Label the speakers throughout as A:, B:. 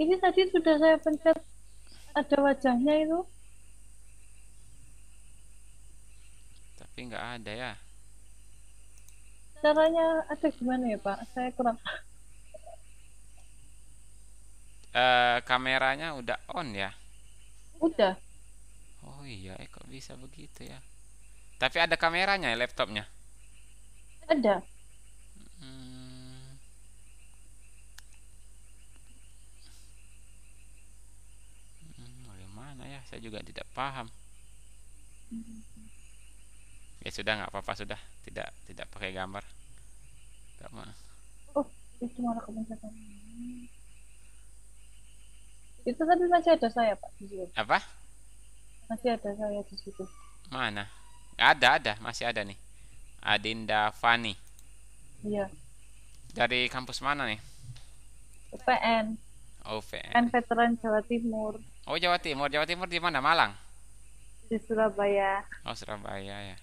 A: Ini tadi sudah saya pencet ada wajahnya itu.
B: Tapi nggak ada ya.
A: Caranya ada gimana ya Pak? Saya kurang.
B: Kameranya udah on ya.
A: Udah
B: Oh iya, kok bisa begitu ya. Tapi ada kameranya ya laptopnya.
A: ada.
B: Hmm, Bagaimana ya? Saya juga tidak paham. Ya sudah, nggak apa-apa sudah. Tidak tidak pakai gambar. Nggak mau.
A: Oh, itu malah kepencetan. Itu tapi masih ada saya Pak di situ.
B: Apa?
A: Masih ada saya di situ.
B: Mana? Ada, masih ada nih. Adinda Fani.
A: Iya,
B: Dari kampus mana nih?
A: UPN, kan
B: OVN.
A: veteran Jawa Timur
B: Oh, Jawa Timur. Jawa Timur di mana? Malang.
A: di Surabaya.
B: Oh, Surabaya ya.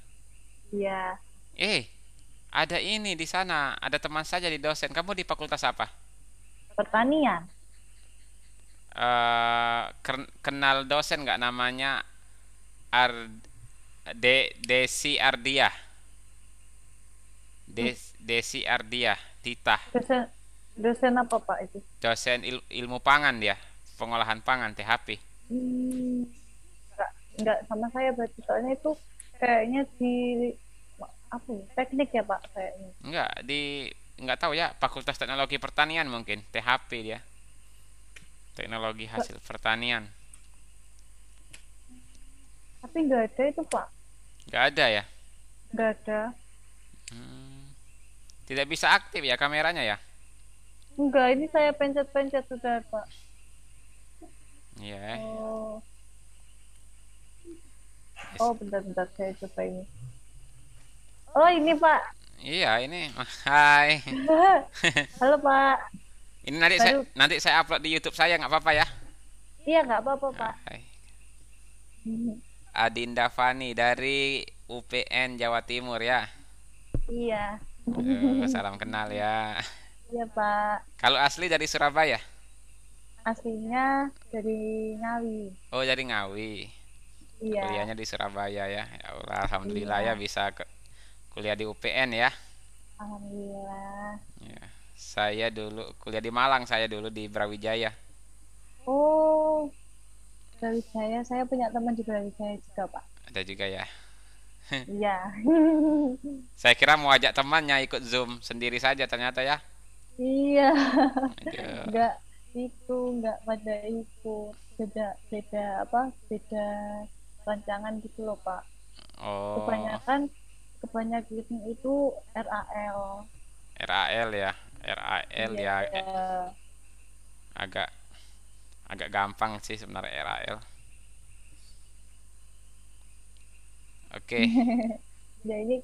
A: Iya,
B: Eh, ada ini di sana. Ada teman saja di dosen. Kamu di fakultas apa?
A: pertanian.
B: Kenal dosen nggak namanya Ar Desi Ardiah? Desi Ardiah, Tita.
A: Dosen, dosen apa Pak itu?
B: Dosen ilmu pangan dia. Pengolahan pangan THP.
A: Hmm, enggak sama saya berarti soalnya itu kayaknya di apa ya, teknik ya Pak kayaknya.
B: Nggak tahu ya, Fakultas Teknologi Pertanian mungkin, THP dia. Teknologi
A: Nggak-
B: hasil pertanian.
A: tapi enggak ada itu Pak,
B: Nggak ada ya?
A: enggak ada.
B: Hmm, Tidak bisa aktif ya kameranya ya?
A: Enggak, ini saya pencet-pencet sudah Pak.
B: Iya.
A: Oh,
B: Yes.
A: oh bentar-bentar saya coba ini. Oh ini Pak.
B: Iya ini. Hai.
A: Halo Pak,
B: Ini
A: baru.
B: nanti saya upload di YouTube saya, nggak apa-apa ya?
A: Iya nggak apa-apa Pak.
B: Hai. Adinda Fani dari UPN Jawa Timur ya.
A: Iya.
B: Salam kenal ya.
A: Iya Pak.
B: Kalau asli dari Surabaya.
A: Aslinya dari Ngawi.
B: Oh, dari Ngawi.
A: Iya,
B: Kuliahnya di Surabaya ya. Ya Allah, alhamdulillah ya
A: iya.
B: bisa kuliah di UPN ya.
A: Alhamdulillah.
B: Ya. Saya dulu kuliah di Malang, saya dulu di Brawijaya.
A: Oh, Brawijaya. Saya punya teman di Brawijaya juga, Pak.
B: Ada juga ya.
A: Iya.
B: Saya kira mau ajak temannya ikut Zoom, sendiri saja ternyata ya.
A: Iya.
B: Aduh.
A: Enggak enggak pada ikut. Beda, beda apa? Beda rancangan gitu loh, Pak.
B: Oh,
A: Kebanyakan, kebanyakan itu RAL.
B: RAL ya. RAL
A: Iya.
B: ya, agak agak gampang sih sebenarnya RAL. Oke.
A: Ya ini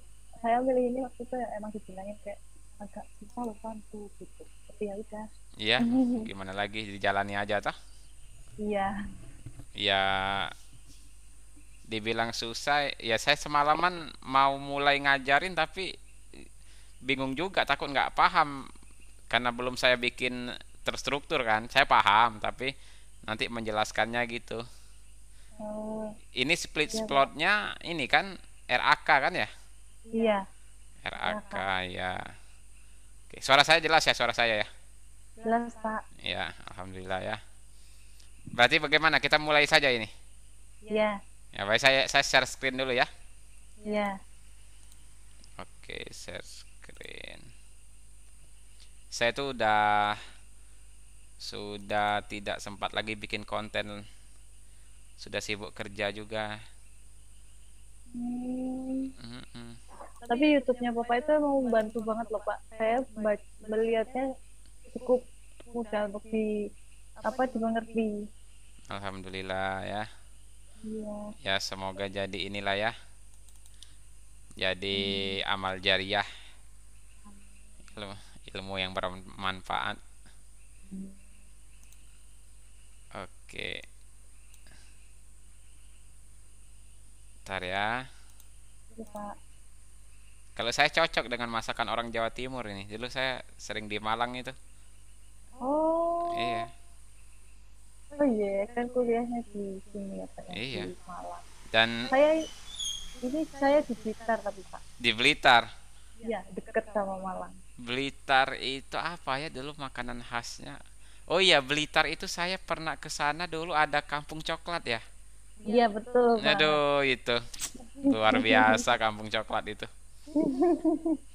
A: saya milih ini waktu itu ya emang dibilangin kayak agak susah loh pantu gitu. Tapi ya udah.
B: Iya, gimana lagi dijalani aja toh.
A: Iya.
B: Ya, dibilang susah, ya saya semalaman mau mulai ngajarin tapi bingung juga, takut nggak paham karena belum saya bikin terstruktur kan. Saya paham tapi nanti menjelaskannya gitu.
A: Oh,
B: Ini split
A: iya Pak.
B: plotnya ini kan RAK kan ya?
A: Iya, ya
B: RAK
A: Kak.
B: ya. Oke, suara saya jelas ya, suara saya ya.
A: Jelas Pak.
B: Ya, alhamdulillah ya. Berarti bagaimana? Kita mulai saja ini.
A: Iya,
B: Ya, baik, saya share screen dulu ya.
A: iya.
B: Oke, share screen. Saya tuh sudah tidak sempat lagi bikin konten, sudah sibuk kerja juga.
A: Hmm,
B: Mm-mm.
A: tapi YouTube-nya Bapak itu mau membantu banget loh Pak. Saya melihatnya cukup mudah untuk di apa dimengerti.
B: Alhamdulillah ya.
A: Iya.
B: Ya semoga jadi inilah ya, jadi
A: Hmm.
B: amal jariah, ilmu, ilmu yang bermanfaat. Oke, ntar ya.
A: Iya, Pak.
B: Kalau saya cocok dengan masakan orang Jawa Timur ini. Dulu saya sering di Malang itu.
A: Oh, kan kuliahnya di sini ya Pak, ya, di
B: Iya.
A: Malang.
B: Dan
A: Saya di Blitar tapi Pak.
B: di Blitar.
A: Iya, deket sama Malang.
B: Blitar itu apa ya dulu makanan khasnya? Oh iya, Blitar itu saya pernah ke sana dulu ada kampung coklat ya.
A: Iya, betul banget.
B: Aduh, itu luar biasa kampung coklat itu.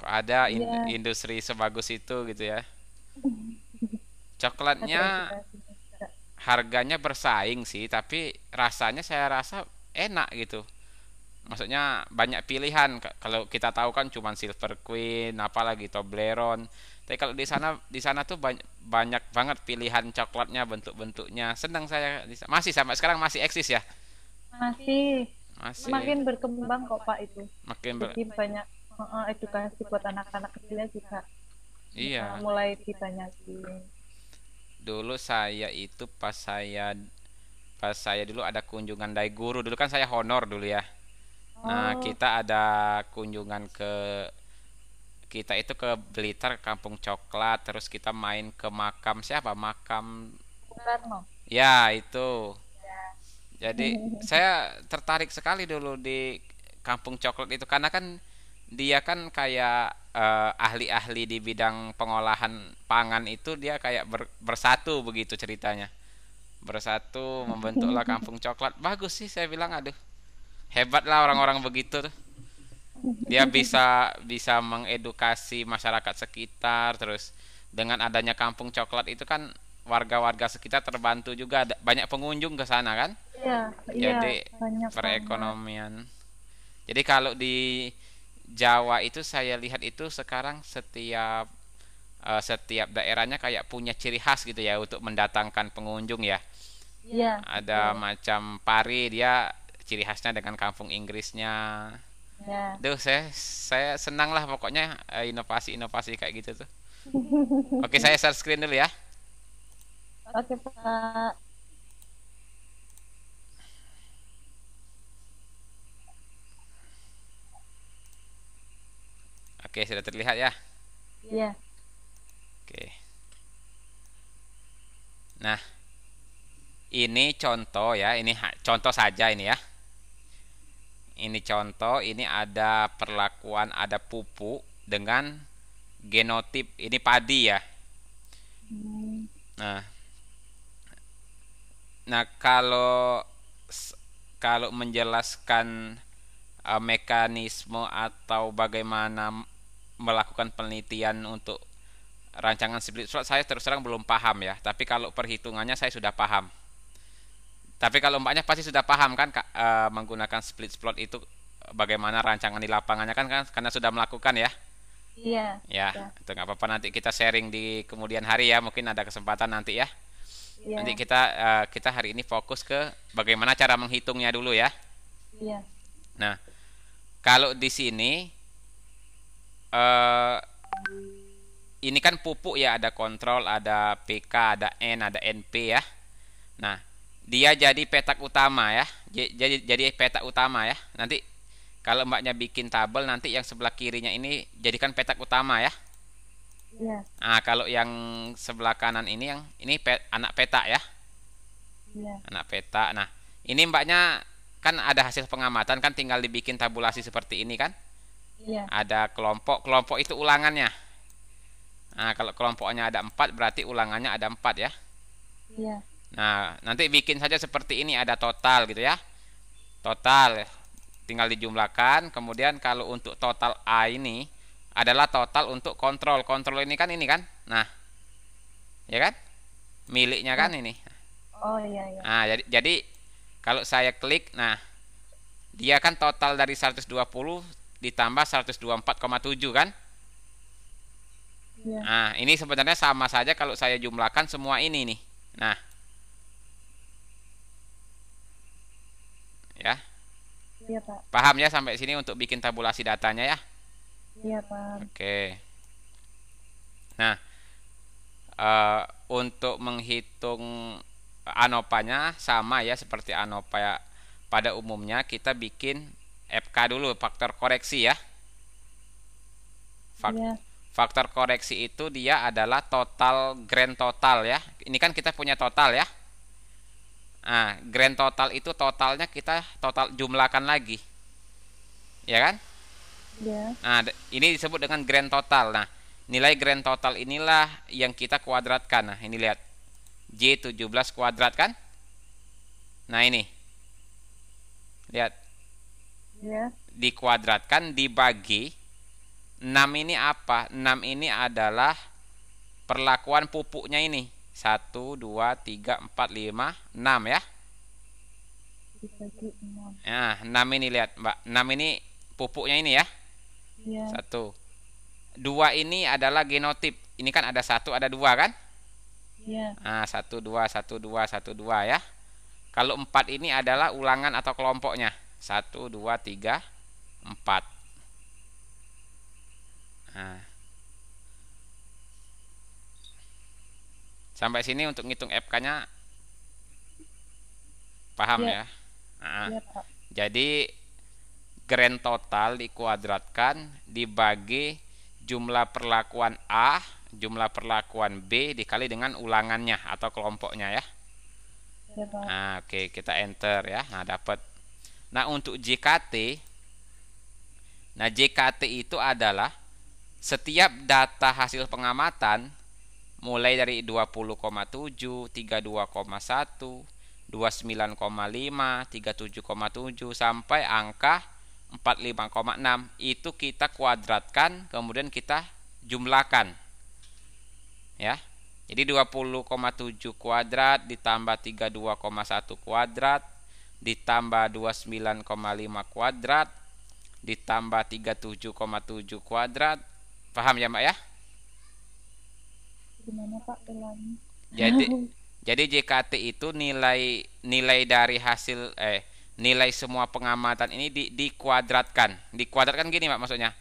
B: Kok ada
A: Iya,
B: industri sebagus itu gitu ya.
A: ada
B: Coklatnya
A: edukasinya juga.
B: harganya bersaing sih, tapi rasanya saya rasa enak gitu. Maksudnya banyak pilihan. Kalau kita tahu kan cuman Silver Queen, apalagi Toblerone. Tapi kalau di sana tuh banyak, banyak banget pilihan coklatnya, bentuk-bentuknya. Senang saya. Masih sampai sekarang masih eksis ya.
A: Masih
B: Masih
A: semakin berkembang kok Pak itu.
B: makin
A: Jadi banyak edukasi buat anak-anak kecilnya juga
B: iya.
A: mulai dibanyakin.
B: Dulu saya itu pas saya dulu ada kunjungan dari guru. Dulu kan saya honor dulu ya. Nah,
A: Oh,
B: kita ada kunjungan kita itu ke Blitar Kampung Coklat, terus kita main ke makam siapa? Makam
A: Bung Karno.
B: ya itu.
A: Ya.
B: Jadi saya tertarik sekali dulu di Kampung Coklat itu karena kan dia kan kayak ahli-ahli di bidang pengolahan pangan itu dia kayak bersatu begitu ceritanya. Bersatu membentuklah Kampung Coklat. Bagus sih saya bilang aduh. Hebat lah orang-orang begitu tuh. Dia bisa bisa mengedukasi masyarakat sekitar terus dengan adanya Kampung Coklat itu kan warga-warga sekitar terbantu juga banyak pengunjung ke sana kan.
A: Iya, iya,
B: Jadi
A: banyak banget.
B: perekonomian. Jadi kalau di Jawa itu saya lihat itu sekarang setiap daerahnya kayak punya ciri khas gitu ya untuk mendatangkan pengunjung ya.
A: Iya,
B: Ada
A: betul.
B: macam Pari dia ciri khasnya dengan kampung Inggrisnya.
A: Ya.
B: Duh, saya senang lah pokoknya inovasi-inovasi kayak gitu tuh. Oke, saya share screen dulu ya.
A: Oke, Pak.
B: Oke, sudah terlihat ya.
A: Iya,
B: Oke. Nah, ini contoh ya, ini contoh saja ini ya. Ini contoh, ini ada perlakuan ada pupuk dengan genotip ini padi ya.
A: hmm,
B: Nah, nah kalau menjelaskan mekanisme atau bagaimana melakukan penelitian untuk rancangan split slot saya terus terang belum paham ya. Tapi kalau perhitungannya saya sudah paham. Tapi kalau mbaknya pasti sudah paham kan menggunakan split slot itu bagaimana rancangan di lapangannya kan karena sudah melakukan ya.
A: iya,
B: Ya,
A: ya,
B: itu nggak apa-apa nanti kita sharing di kemudian hari ya. Mungkin ada kesempatan nanti ya. Nanti
A: iya,
B: kita hari ini fokus ke bagaimana cara menghitungnya dulu ya.
A: iya,
B: Nah, kalau di sini eh, ini kan pupuk ya, ada kontrol, ada PK, ada N, ada NP ya. Nah, dia jadi petak utama ya. Jadi petak utama ya. Nanti kalau mbaknya bikin tabel nanti yang sebelah kirinya ini jadikan petak utama ya.
A: iya,
B: Nah, kalau yang sebelah kanan ini yang ini anak peta ya.
A: iya,
B: Anak peta. Nah, ini mbaknya kan ada hasil pengamatan kan tinggal dibikin tabulasi seperti ini kan.
A: iya,
B: Ada kelompok, kelompok itu ulangannya. Nah, kalau kelompoknya ada 4 berarti ulangannya ada 4 ya.
A: iya,
B: Nah, nanti bikin saja seperti ini ada total gitu ya. Total tinggal dijumlahkan. Kemudian kalau untuk total A ini adalah total untuk kontrol. Kontrol ini kan ini kan. Nah, ya kan? Miliknya kan
A: iya.
B: ini.
A: Oh, iya, iya,
B: Nah, jadi kalau saya klik, nah dia kan total dari 120 ditambah 124,7 kan?
A: iya,
B: Nah, ini sebenarnya sama saja kalau saya jumlahkan semua ini nih. Nah, ya.
A: iya, Pak.
B: Paham ya sampai sini untuk bikin tabulasi datanya ya?
A: Iya, Pak.
B: Oke. Nah, untuk menghitung anopanya sama ya seperti anopa ya. Pada umumnya kita bikin FK dulu, faktor koreksi ya. Fak-
A: Iya,
B: Faktor koreksi itu dia adalah total grand total ya. Ini kan kita punya total ya. Nah, grand total itu totalnya kita total jumlahkan lagi. Ya kan?
A: Ya.
B: Nah, ini disebut dengan grand total. Nah, nilai grand total inilah yang kita kuadratkan. Nah, ini lihat. J17 kuadrat kan? Nah, ini. Lihat.
A: Ya.
B: Dikuadratkan dibagi 6 ini apa? 6 ini adalah perlakuan pupuknya ini. 1, 2, 3, 4, 5, 6 ya.
A: Dibagi 6.
B: Nah, 6 ini lihat, Mbak. 6 ini pupuknya ini ya.
A: Ya.
B: 1. 2 ini adalah genotip. Ini kan ada 1, ada 2 kan?
A: Ya.
B: Nah, 1, 2, 1, 2, 1, 2 ya. Kalau 4 ini adalah ulangan atau kelompoknya. 1, 2, 3, 4. Nah. Sampai sini untuk ngitung FK-nya paham
A: Ya.
B: ya? Nah,
A: Ya, Pak.
B: jadi grand total dikuadratkan dibagi jumlah perlakuan A, jumlah perlakuan B dikali dengan ulangannya atau kelompoknya ya.
A: Ya, Pak.
B: Nah, oke, kita enter ya. Nah, dapat. Nah, untuk JKT, nah JKT itu adalah setiap data hasil pengamatan mulai dari 20,7, 32,1, 29,5, 37,7 sampai angka 45,6 itu kita kuadratkan kemudian kita jumlahkan ya. Jadi 20,7 kuadrat ditambah 32,1 kuadrat ditambah 29,5 kuadrat ditambah 37,7 kuadrat. Paham ya, Mbak ya?
A: Gimana, Pak? Ulangi.
B: Jadi JKT itu nilai dari hasil nilai semua pengamatan ini dikuadratkan. Dikuadratkan gini, Mbak, maksudnya.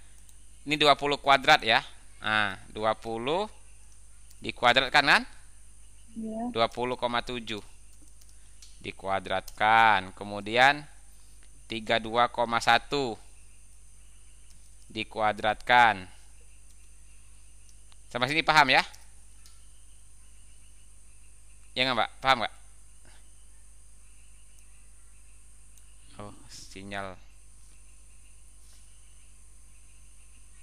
B: Ini 20 kuadrat ya. Nah, 20 dikuadratkan kan?
A: Ya.
B: 20,7 dikuadratkan. Kemudian 32,1 dikuadratkan. Sampai sini paham ya? Ya nggak, Mbak? Paham nggak? Oh, sinyal.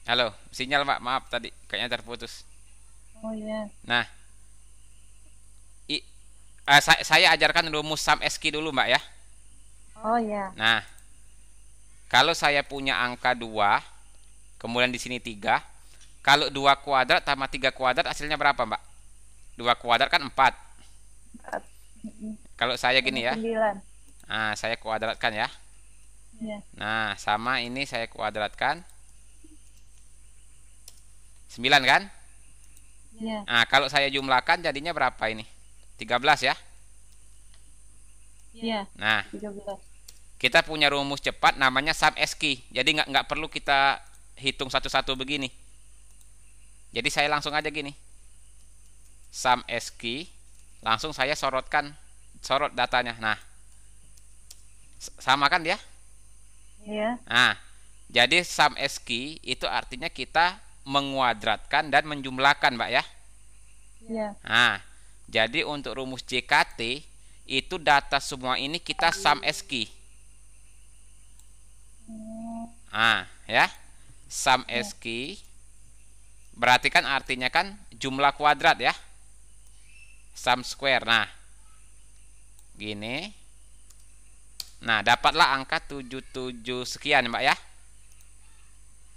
B: Halo, sinyal, Mbak. Maaf tadi kayaknya terputus.
A: Oh ya.
B: Nah, saya ajarkan rumus sum SQ dulu, Mbak ya.
A: Oh ya.
B: Nah, kalau saya punya angka 2, kemudian di sini 3, kalau 2 kuadrat tambah 3 kuadrat hasilnya berapa, Mbak? 2 kuadrat kan 4.
A: 4.
B: Kalau saya gini ya.
A: 9.
B: Nah, saya kuadratkan ya.
A: Ya.
B: Nah, sama ini saya kuadratkan 9 kan?
A: Ya.
B: Nah, kalau saya jumlahkan jadinya berapa ini? 13 ya.
A: Ya.
B: Nah,
A: 13.
B: kita punya rumus cepat namanya sum SQ. Jadi nggak perlu kita hitung satu-satu begini. Jadi saya langsung aja gini. Sum SQ, langsung saya sorot datanya. Nah, sama kan dia?
A: Ya.
B: Nah, jadi sum SQ itu artinya kita menguadratkan dan menjumlahkan, Mbak ya.
A: Ya.
B: Nah, jadi untuk rumus JKT itu data semua ini kita sum SQ. Nah, ya. Sum SQ berarti kan artinya kan jumlah kuadrat ya. Sum square. Nah, gini. Nah, dapatlah angka 77 sekian, Mbak ya.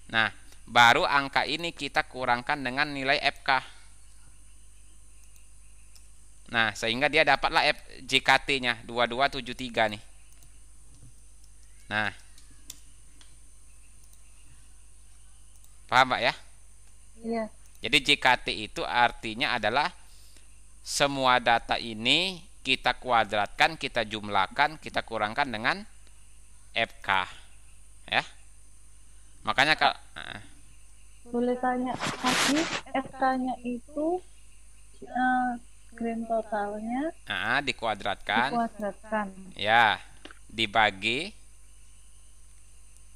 B: Nah, baru angka ini kita kurangkan dengan nilai FK. Nah, sehingga dia dapatlah JKT-nya 2273 nih. Nah, paham, Mbak ya?
A: Iya.
B: Jadi JKT itu artinya adalah semua data ini kita kuadratkan, kita jumlahkan, kita kurangkan dengan FK. Ya. Makanya kalau
A: Boleh tanya lagi, FK-nya itu grand totalnya
B: dikuadratkan.
A: dikuadratkan.
B: Ya, dibagi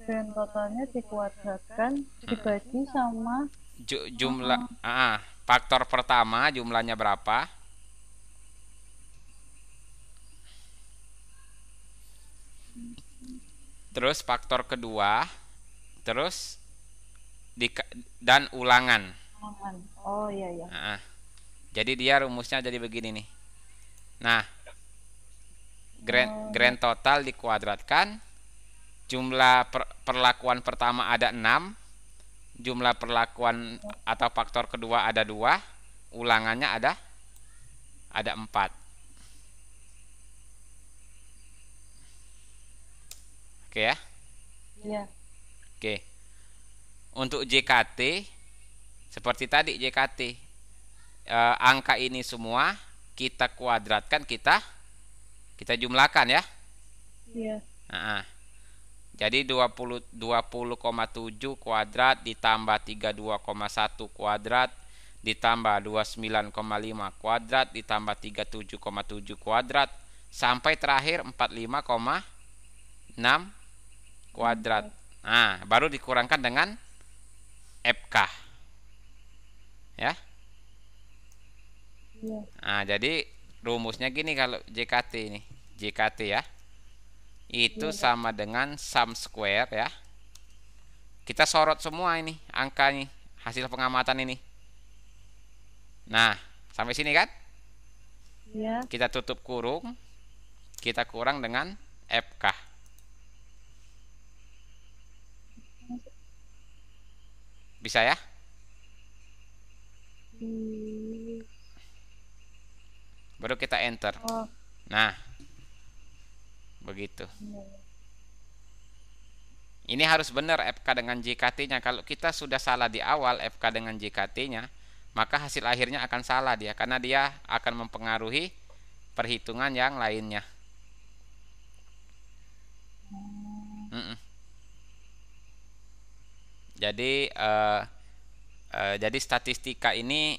A: Grand totalnya dikuadratkan dibagi sama
B: jumlah faktor pertama jumlahnya berapa? terus faktor kedua, terus di, dan ulangan.
A: Aman. Oh iya iya.
B: Nah, jadi dia rumusnya jadi begini nih. Nah,
A: Oh iya.
B: grand total dikuadratkan, jumlah perlakuan pertama ada 6, jumlah perlakuan atau faktor kedua ada 2, ulangannya ada 4. Oke ya.
A: Iya.
B: Oke. Untuk JKT seperti tadi JKT, angka ini semua kita kuadratkan, kita jumlahkan ya.
A: Iya.
B: Nah, jadi 20,7 kuadrat ditambah 32,1 kuadrat ditambah 29,5 kuadrat ditambah 37,7 kuadrat sampai terakhir 45,6 kuadrat. Nah, baru dikurangkan dengan FK. Ya.
A: Iya.
B: Nah, jadi rumusnya gini kalau JKT ini. JKT ya. Itu
A: Iya, Pak.
B: sama dengan sum square ya. Kita sorot semua ini angka nih, hasil pengamatan ini. Nah, sampai sini kan?
A: Iya.
B: Kita tutup kurung, kita kurang dengan FK. Bisa ya? Baru kita enter.
A: Oh,
B: Nah, begitu.
A: iya.
B: Ini harus benar FK dengan JKT-nya. Kalau kita sudah salah di awal FK dengan JKT-nya, maka hasil akhirnya akan salah dia, karena dia akan mempengaruhi perhitungan yang lainnya. Mm-mm. Jadi jadi statistika ini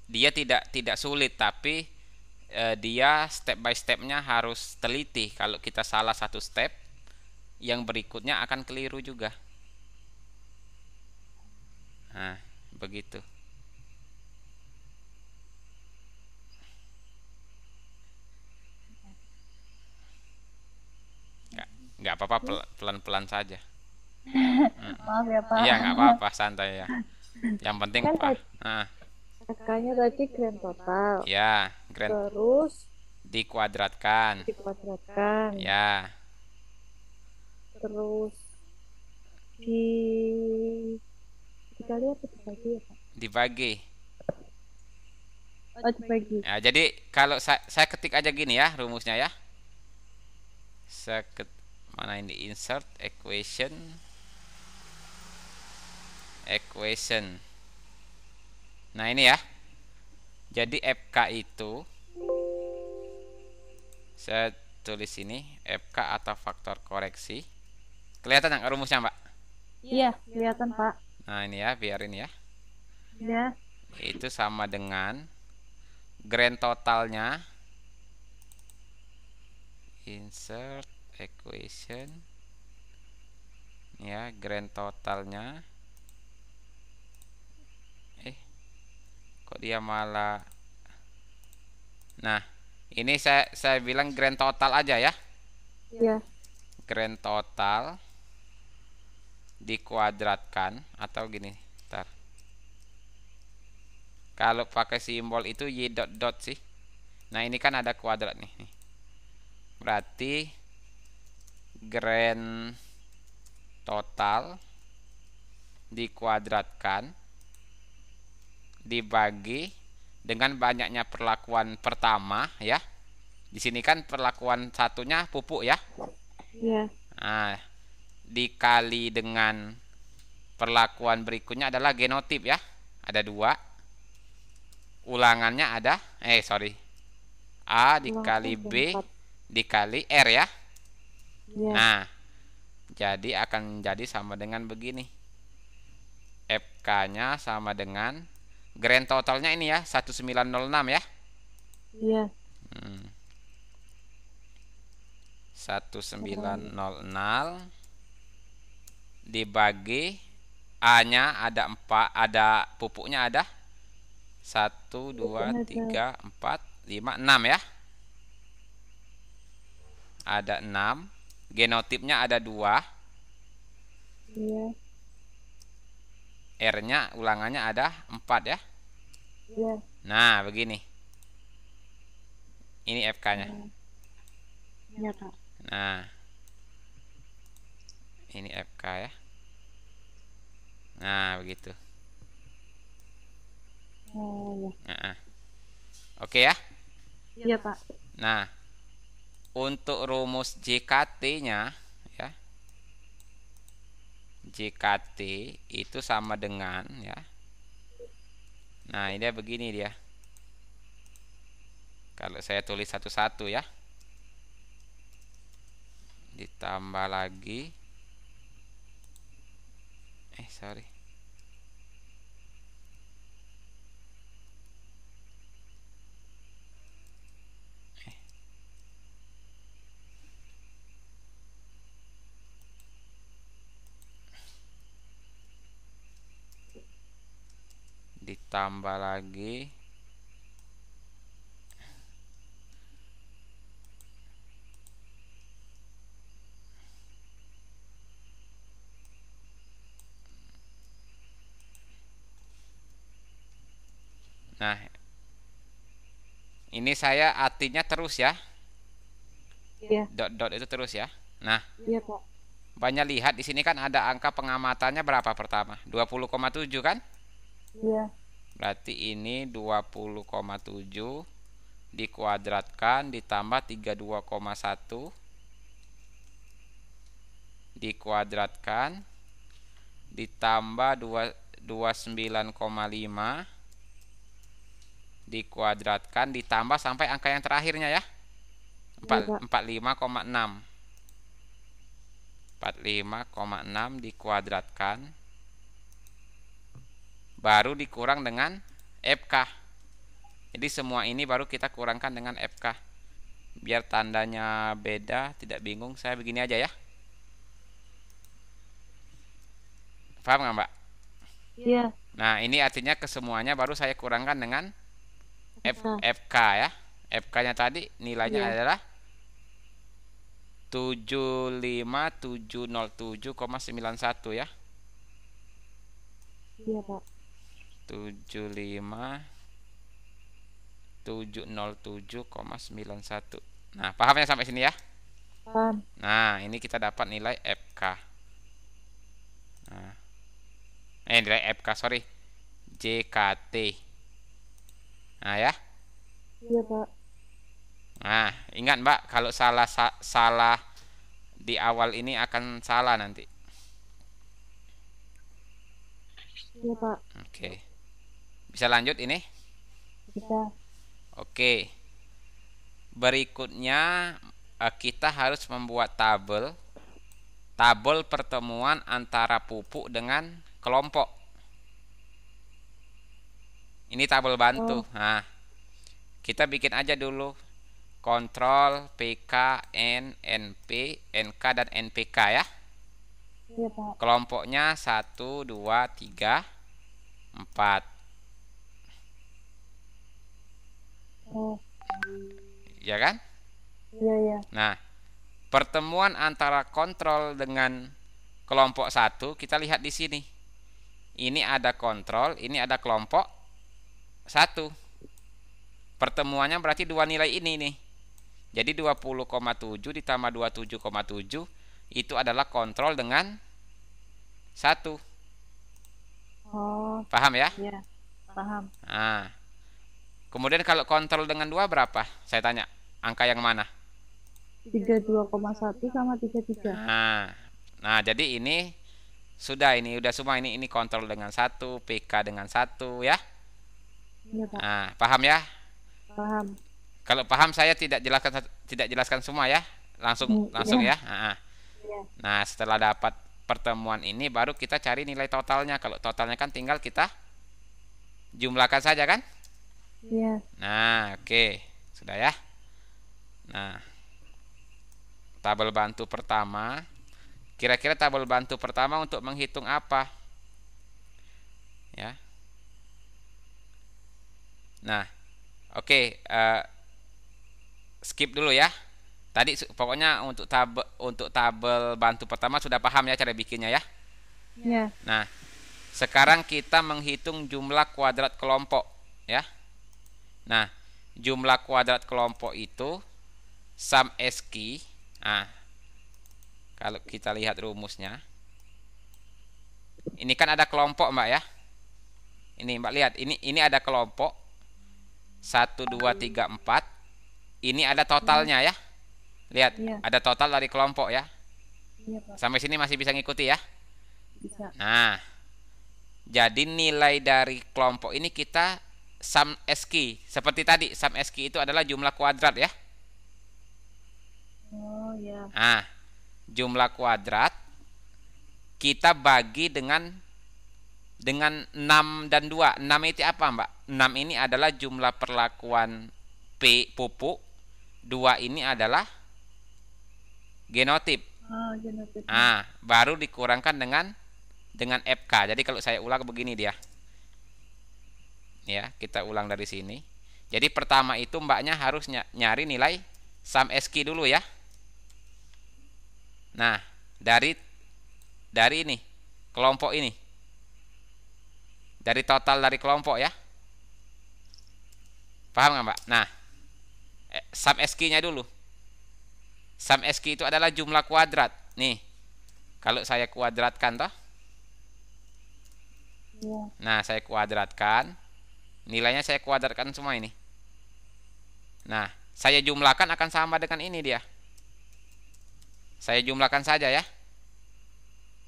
B: dia tidak sulit, tapi dia step by stepnya harus teliti. Kalau kita salah satu step, yang berikutnya akan keliru juga. Nah, begitu. Nggak apa-apa, pelan-pelan saja.
A: Maaf ya, Pak.
B: Iya, nggak apa-apa, santai ya. Yang penting
A: Kan
B: Pak. Nah,
A: FK-nya tadi grand total.
B: ya, grand
A: Terus
B: dikuadratkan.
A: dikuadratkan.
B: Ya,
A: Terus di dikali apa dibagi ya, Pak?
B: dibagi.
A: Oh, dibagi.
B: Ya, jadi kalau saya ketik aja gini ya rumusnya ya. Saya mana ini, insert equation. Nah, ini ya. Jadi FK itu saya tulis ini FK atau faktor koreksi. Kelihatan nggak rumusnya, Mbak?
A: Iya, kelihatan, Pak.
B: Nah, ini ya, biarin ya.
A: Ya.
B: Itu sama dengan grand totalnya, insert equation ya, grand totalnya kok dia malah. Nah, ini saya bilang grand total aja ya.
A: Iya.
B: Grand total dikuadratkan, atau gini, ntar kalau pakai simbol itu y dot dot sih. Nah, ini kan ada kuadrat nih. Berarti grand total dikuadratkan dibagi dengan banyaknya perlakuan pertama ya. Di sini kan perlakuan satunya pupuk ya.
A: Iya.
B: Nah, dikali dengan perlakuan berikutnya adalah genotip ya. Ada 2. Ulangannya ada A dikali B dikali R ya.
A: Iya.
B: Nah, jadi akan jadi sama dengan begini. FK-nya sama dengan grand totalnya ini ya, 1906 ya.
A: Iya.
B: 1900 dibagi A-nya ada 4, ada pupuknya ada 1 2 3 4 5 6 ya. Ada 6 Genotipnya ada 2,
A: Iya.
B: R-nya ulangannya ada 4 ya.
A: Iya.
B: Nah, begini. Ini FK-nya.
A: Oh, iya, Kak.
B: Nah, ini FK ya. Nah, begitu.
A: Oh,
B: Nah, oke ya.
A: iya. Iya, Pak.
B: Nah, untuk rumus JKT-nya ya. JKT itu sama dengan ya. Nah, ini dia begini dia. Kalau saya tulis satu-satu ya. Ditambah lagi. Sorry. Ditambah lagi. Nah, ini saya artinya terus ya.
A: Iya.
B: Dot-dot itu terus ya. Nah,
A: Iya, Pak.
B: banyak lihat di sini kan ada angka pengamatannya berapa pertama? 20,7 kan?
A: Iya.
B: Berarti ini 20,7 dikuadratkan ditambah 32,1 dikuadratkan ditambah 29,5 dikuadratkan ditambah sampai angka yang terakhirnya ya.
A: Iya, Pak.
B: 45,6. 45,6 dikuadratkan baru dikurang dengan FK. Jadi semua ini baru kita kurangkan dengan FK. Biar tandanya beda, tidak bingung, saya begini aja ya. Paham nggak, Mbak?
A: Iya.
B: Nah, ini artinya kesemuanya baru saya kurangkan dengan
A: Nah,
B: FK ya. FK-nya tadi nilainya
A: iya.
B: adalah 75707,91 ya.
A: Iya, Pak.
B: 75707,91. Nah, paham ya sampai sini ya?
A: Paham.
B: Nah, ini kita dapat nilai FK. Nah, nilai FK, sorry. JKT. Nah, ya.
A: Iya, Pak.
B: Nah, ingat Mbak, kalau salah di awal ini akan salah nanti.
A: Iya, Pak.
B: Oke. Bisa lanjut ini?
A: Bisa.
B: Oke. Berikutnya kita harus membuat tabel pertemuan antara pupuk dengan kelompok. Ini tabel bantu.
A: Oh,
B: Nah, kita bikin aja dulu kontrol PK, N, NP, NK dan NPK ya.
A: iya, Pak.
B: Kelompoknya 1, 2, 3, 4.
A: Oh,
B: Ya kan?
A: iya, iya.
B: Nah, pertemuan antara kontrol dengan kelompok 1 kita lihat di sini. Ini ada kontrol, ini ada kelompok 1. Pertemuannya berarti dua nilai ini nih. Jadi 20,7 ditambah 27,7 itu adalah kontrol dengan 1.
A: Oh,
B: Paham ya?
A: iya. Paham.
B: Nah, kemudian kalau kontrol dengan 2 berapa? Saya tanya, angka yang mana?
A: 32,1 sama 33.
B: Nah, jadi ini udah semua ini kontrol dengan 1, PK dengan 1 ya.
A: Iya, Pak.
B: Nah, paham ya?
A: Paham.
B: Kalau paham saya tidak jelaskan semua ya. Langsung
A: Iya.
B: ya.
A: Iya.
B: Nah, setelah dapat pertemuan ini baru kita cari nilai totalnya. Kalau totalnya kan tinggal kita jumlahkan saja kan?
A: Iya.
B: Nah, oke. Sudah ya. Nah, tabel bantu pertama. Kira-kira tabel bantu pertama untuk menghitung apa? Ya. Nah, oke. Skip dulu ya. Tadi pokoknya untuk tabel bantu pertama sudah paham ya cara bikinnya ya.
A: Ya.
B: Nah, sekarang kita menghitung jumlah kuadrat kelompok ya. Nah, jumlah kuadrat kelompok itu sum SQ. Nah, kalau kita lihat rumusnya, ini kan ada kelompok Mbak ya. Ini Mbak lihat, ini ada kelompok 1, 2, 3, 4. Ini ada totalnya ya. Lihat,
A: Iya.
B: ada total dari kelompok ya.
A: Iya, Pak.
B: Sampai sini masih bisa ngikuti ya.
A: Bisa.
B: Nah, jadi nilai dari kelompok ini kita sum SQ. Seperti tadi, sum SQ itu adalah jumlah kuadrat ya.
A: Oh, ya.
B: Nah, jumlah kuadrat kita bagi dengan 6 dan 2. 6 itu apa, Mbak? 6 ini adalah jumlah perlakuan P pupuk. 2 ini adalah genotip.
A: Oh, genotype.
B: Nah, baru dikurangkan dengan FK. Jadi kalau saya ulang begini dia. Ya, kita ulang dari sini. Jadi pertama itu Mbaknya harus nyari nilai sum SQ dulu ya. Nah, dari ini kelompok ini. Dari total dari kelompok ya. Paham nggak Mbak? Nah, sum SQ-nya dulu. Sum SQ itu adalah jumlah kuadrat. Nih, kalau saya kuadratkan toh.
A: Iya.
B: Nah, saya kuadratkan. Nilainya saya kuadratkan semua ini. Nah, saya jumlahkan akan sama dengan ini dia. Saya jumlahkan saja ya.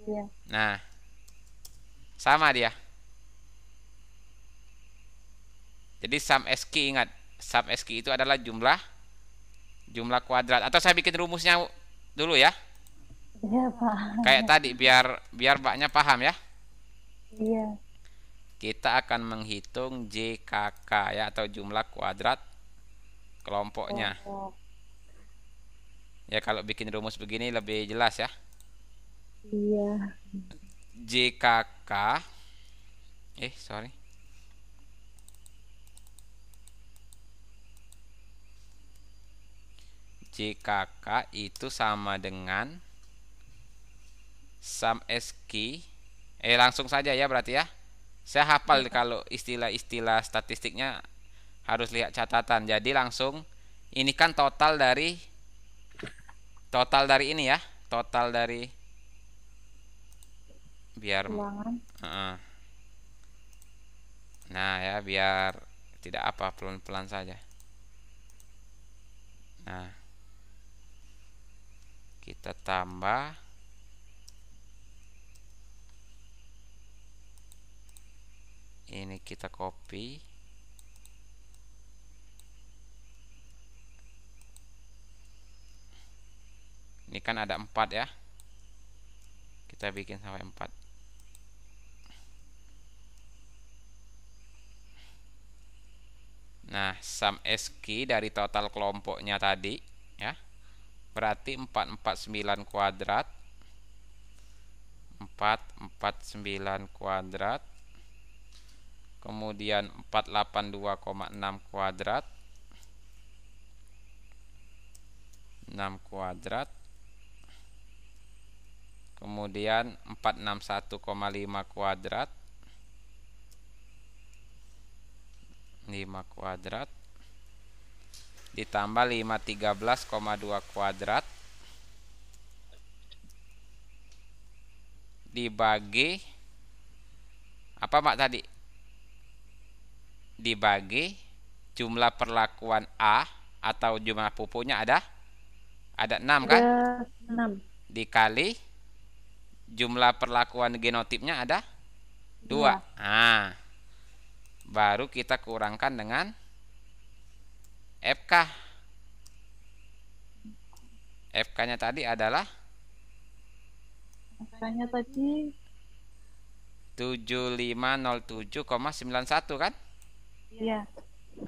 A: Iya.
B: Nah, sama dia. Jadi sum SQ, ingat, sum SQ itu adalah jumlah kuadrat. Atau saya bikin rumusnya dulu ya.
A: Iya, Pak.
B: Kayak tadi biar Mbaknya paham ya.
A: Iya.
B: Kita akan menghitung JKK ya, atau jumlah kuadrat kelompoknya.
A: Oh,
B: Ya kalau bikin rumus begini lebih jelas ya.
A: iya.
B: JKK sorry. JKK itu sama dengan sum SQ. Langsung saja ya berarti ya. Saya hafal kalau istilah-istilah statistiknya harus lihat catatan. Jadi langsung ini kan total dari ini ya. Total dari biar
A: Ulangan.
B: nah ya biar tidak apa, pelan-pelan saja. Nah, kita tambah ini, kita copy. Ini kan ada 4 ya. Kita bikin sampai 4. Nah, sum SQ dari total kelompoknya tadi ya. Berarti 449 kuadrat. 449 kuadrat. Kemudian 482,6 kuadrat. 6 kuadrat. Kemudian 461,5 kuadrat. 5 kuadrat. Ditambah 513,2 kuadrat. Dibagi apa Mak tadi? Dibagi jumlah perlakuan A atau jumlah pupuknya ada 6 kan?
A: Ada 6.
B: Dikali jumlah perlakuan genotipnya ada 2.
A: Dua.
B: Nah, baru kita kurangkan dengan FK. FK-nya tadi adalah
A: Makanya tadi
B: 7507,91 kan?
A: ya.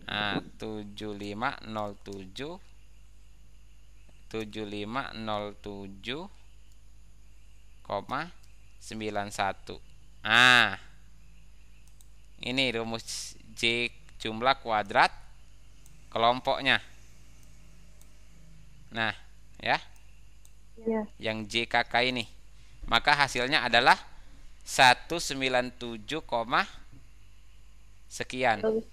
B: Nah, 7507,91. Nah, ini rumus J jumlah kuadrat kelompoknya. Nah, ya,
A: Ya.
B: yang JKK ini. Maka hasilnya adalah 197, sekian.
A: Bagus.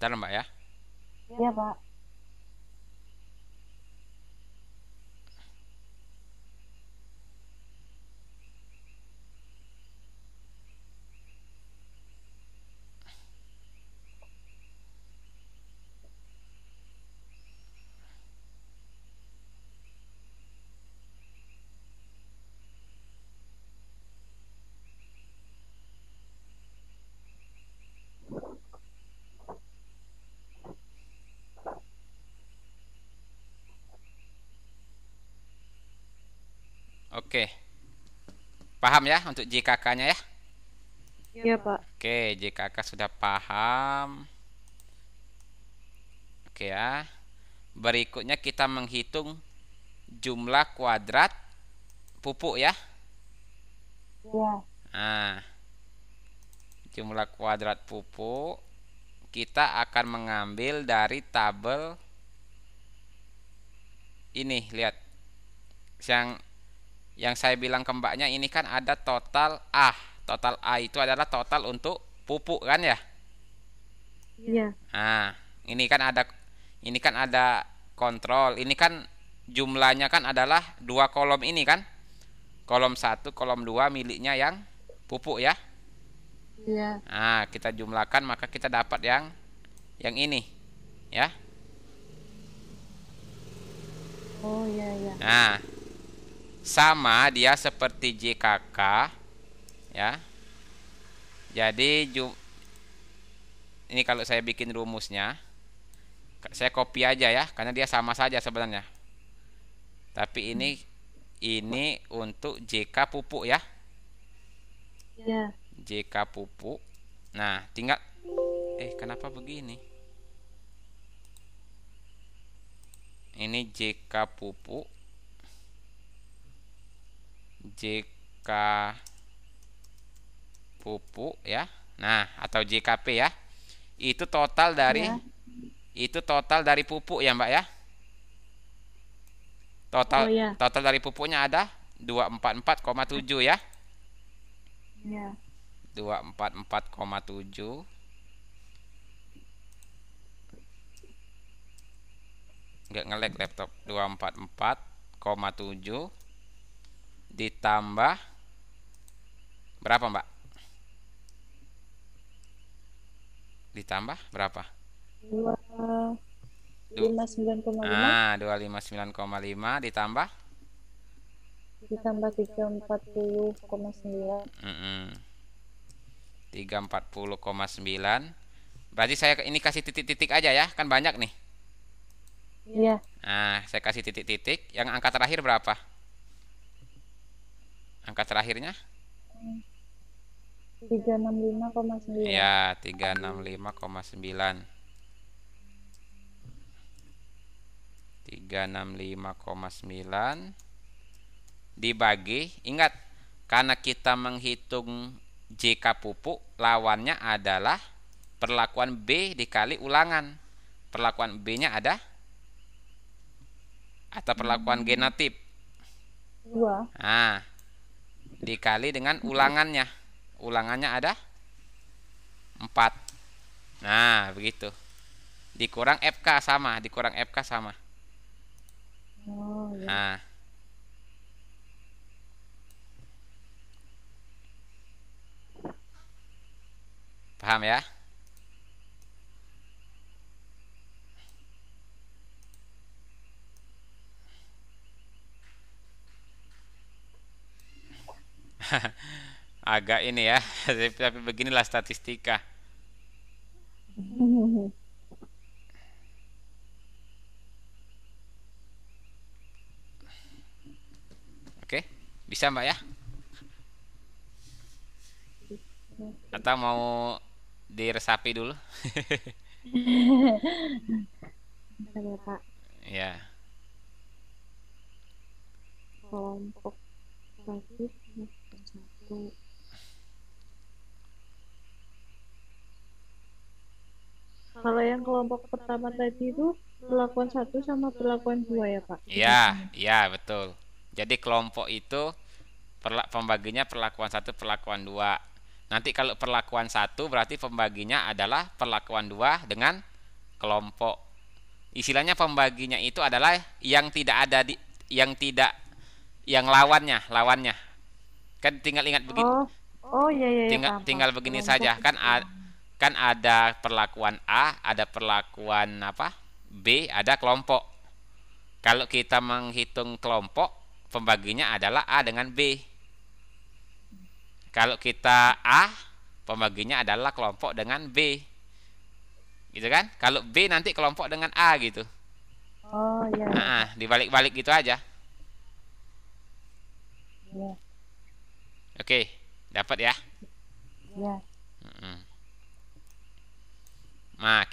B: Bentar Mbak ya.
A: Ya, Pak.
B: Oke, paham ya untuk JKK-nya ya?
A: Ya, Pak.
B: Oke, JKK sudah paham. Oke ya. Berikutnya kita menghitung jumlah kuadrat pupuk ya.
A: Ya.
B: Nah, jumlah kuadrat pupuk kita akan mengambil dari tabel ini. Lihat, yang saya bilang ke mbaknya ini kan ada total A. Total A itu adalah total untuk pupuk kan ya.
A: Ya.
B: Nah, ini kan ada kontrol. Ini kan jumlahnya kan adalah dua kolom ini kan. Kolom 1, kolom 2 miliknya yang pupuk ya.
A: Ya.
B: Nah, kita jumlahkan maka kita dapat yang ini ya.
A: Oh, ya, ya.
B: Nah, sama dia seperti JKK ya. Jadi ini kalau saya bikin rumusnya, saya copy aja ya, karena dia sama saja sebenarnya. Tapi ini untuk JK pupuk ya.
A: Ya.
B: JK pupuk. Nah, tinggal kenapa begini? Ini JK pupuk. JK pupuk ya. Nah, atau JKP ya. Itu total dari
A: Ya.
B: pupuk ya, Mbak ya.
A: Oh,
B: Total
A: ya.
B: total dari pupuknya ada 244,7 ya.
A: Ya.
B: 244,7 nggak nge-lag laptop. 244,7 ditambah berapa, Mbak? Ditambah berapa?
A: 259,5
B: 259,5 ditambah
A: ditambah 340,9.
B: 340,9. Berarti saya ini kasih titik-titik aja ya, kan banyak nih.
A: Iya.
B: Nah, saya kasih titik-titik. Yang angka terakhir berapa? Angka terakhirnya?
A: 365,9.
B: Ya, 365,9. 365,9 dibagi, ingat, karena kita menghitung JK pupuk, lawannya adalah perlakuan B dikali ulangan. Perlakuan B-nya ada atau perlakuan genotip.
A: 2.
B: Nah, dikali dengan ulangannya. Ulangannya ada 4. Nah, begitu. Dikurang FK sama, dikurang FK sama.
A: Oh, ya.
B: Nah, paham ya? Agak ini ya, tapi beginilah statistika. Oke, bisa Mbak ya? Atau mau diresapi dulu?
A: Bentar ya Pak,
B: Ya,
A: kelompok satu semester satu. Kalau yang kelompok pertama tadi itu perlakuan satu sama perlakuan dua ya Pak?
B: ya, ya betul. Jadi kelompok itu pembaginya perlakuan satu, perlakuan dua. Nanti kalau perlakuan satu berarti pembaginya adalah perlakuan dua dengan kelompok. Istilahnya pembaginya itu adalah yang tidak ada di, yang tidak, yang lawannya. Kan tinggal ingat begini,
A: Oh, oh iya iya iya
B: tinggal
A: paham paham.
B: tinggal begini
A: Kelompok
B: saja kan
A: itu.
B: kan ada perlakuan A, ada perlakuan apa? B, ada kelompok. Kalau kita menghitung kelompok, pembaginya adalah A dengan B. Kalau kita A, pembaginya adalah kelompok dengan B. Gitu kan? Kalau B nanti kelompok dengan A gitu.
A: Oh iya iya Pak.
B: Dibalik-balik gitu aja.
A: Iya
B: Oke, dapat ya.
A: iya.
B: Nah,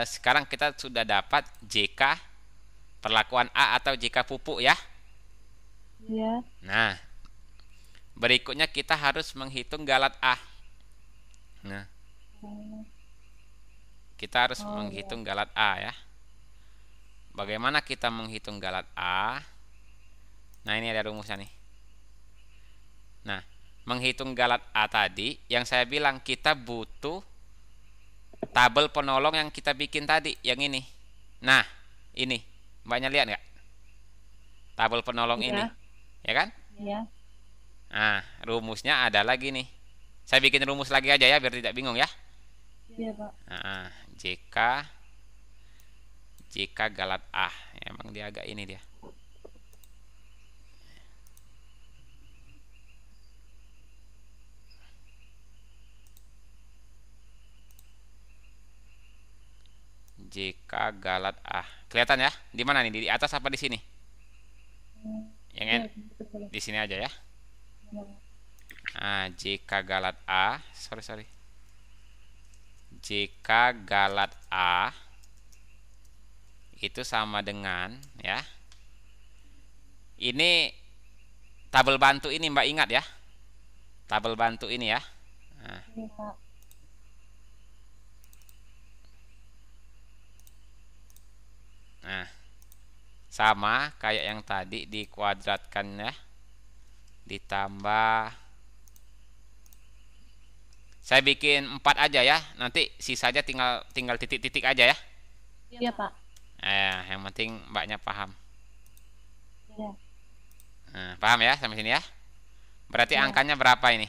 B: sekarang kita sudah dapat JK perlakuan A atau JK pupuk ya.
A: Iya.
B: Nah, berikutnya kita harus menghitung galat A. Nah,
A: Oh
B: kita harus
A: oh, iya.
B: menghitung galat A ya. Bagaimana kita menghitung galat A? Nah, ini ada rumusnya nih. Nah, menghitung galat A tadi, yang saya bilang kita butuh tabel penolong yang kita bikin tadi, yang ini. Nah, ini. Mbaknya lihat nggak? Tabel penolong ini.
A: Iya
B: Ya kan?
A: iya.
B: Nah, rumusnya ada lagi nih. Saya bikin rumus lagi aja ya, biar tidak bingung ya.
A: Iya Pak.
B: Nah, JK JK galat A. Emang dia agak ini dia. JK galat A. Kelihatan ya? Di mana nih? Di atas apa di sini?
A: Hmm,
B: Yang
A: iya
B: N
A: betul.
B: di sini aja ya.
A: Iya.
B: Nah, JK galat A. Sorry. JK galat A itu sama dengan ya. Ini tabel bantu ini Mbak ingat ya. Tabel bantu ini ya. Nah,
A: Iya Pak.
B: nah, sama kayak yang tadi dikuadratkan ya. Ditambah, saya bikin 4 aja ya. Nanti sisanya tinggal tinggal titik-titik aja ya.
A: Iya Pak.
B: Yang penting Mbaknya paham.
A: Iya
B: Nah, paham ya sampai sini ya. Berarti
A: iya.
B: angkanya berapa ini?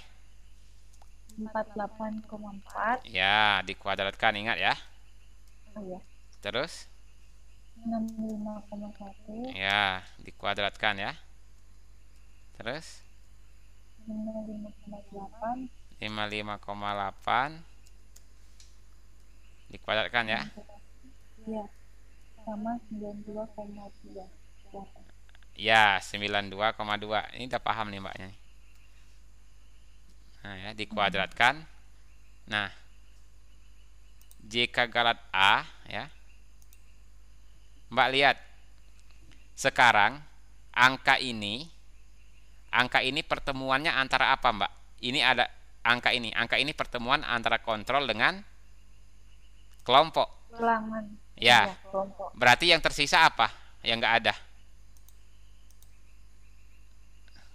A: 48,4.
B: Ya, dikuadratkan ingat ya.
A: Oh iya.
B: Terus
A: 65,1.
B: ya, dikuadratkan ya. Terus
A: 55,8.
B: 55,8 dikuadratkan ya.
A: Iya. Sama 92,2.
B: Ya, 92,2. Ini udah paham nih Mbaknya. Nah, ya, dikuadratkan. Nah, jika galat A ya. Mbak lihat. Sekarang angka ini pertemuannya antara apa, Mbak? Ini ada angka ini. Angka ini pertemuan antara kontrol dengan kelompok.
A: Ulangan. Iya,
B: Ya,
A: kelompok.
B: berarti yang tersisa apa? Yang nggak ada.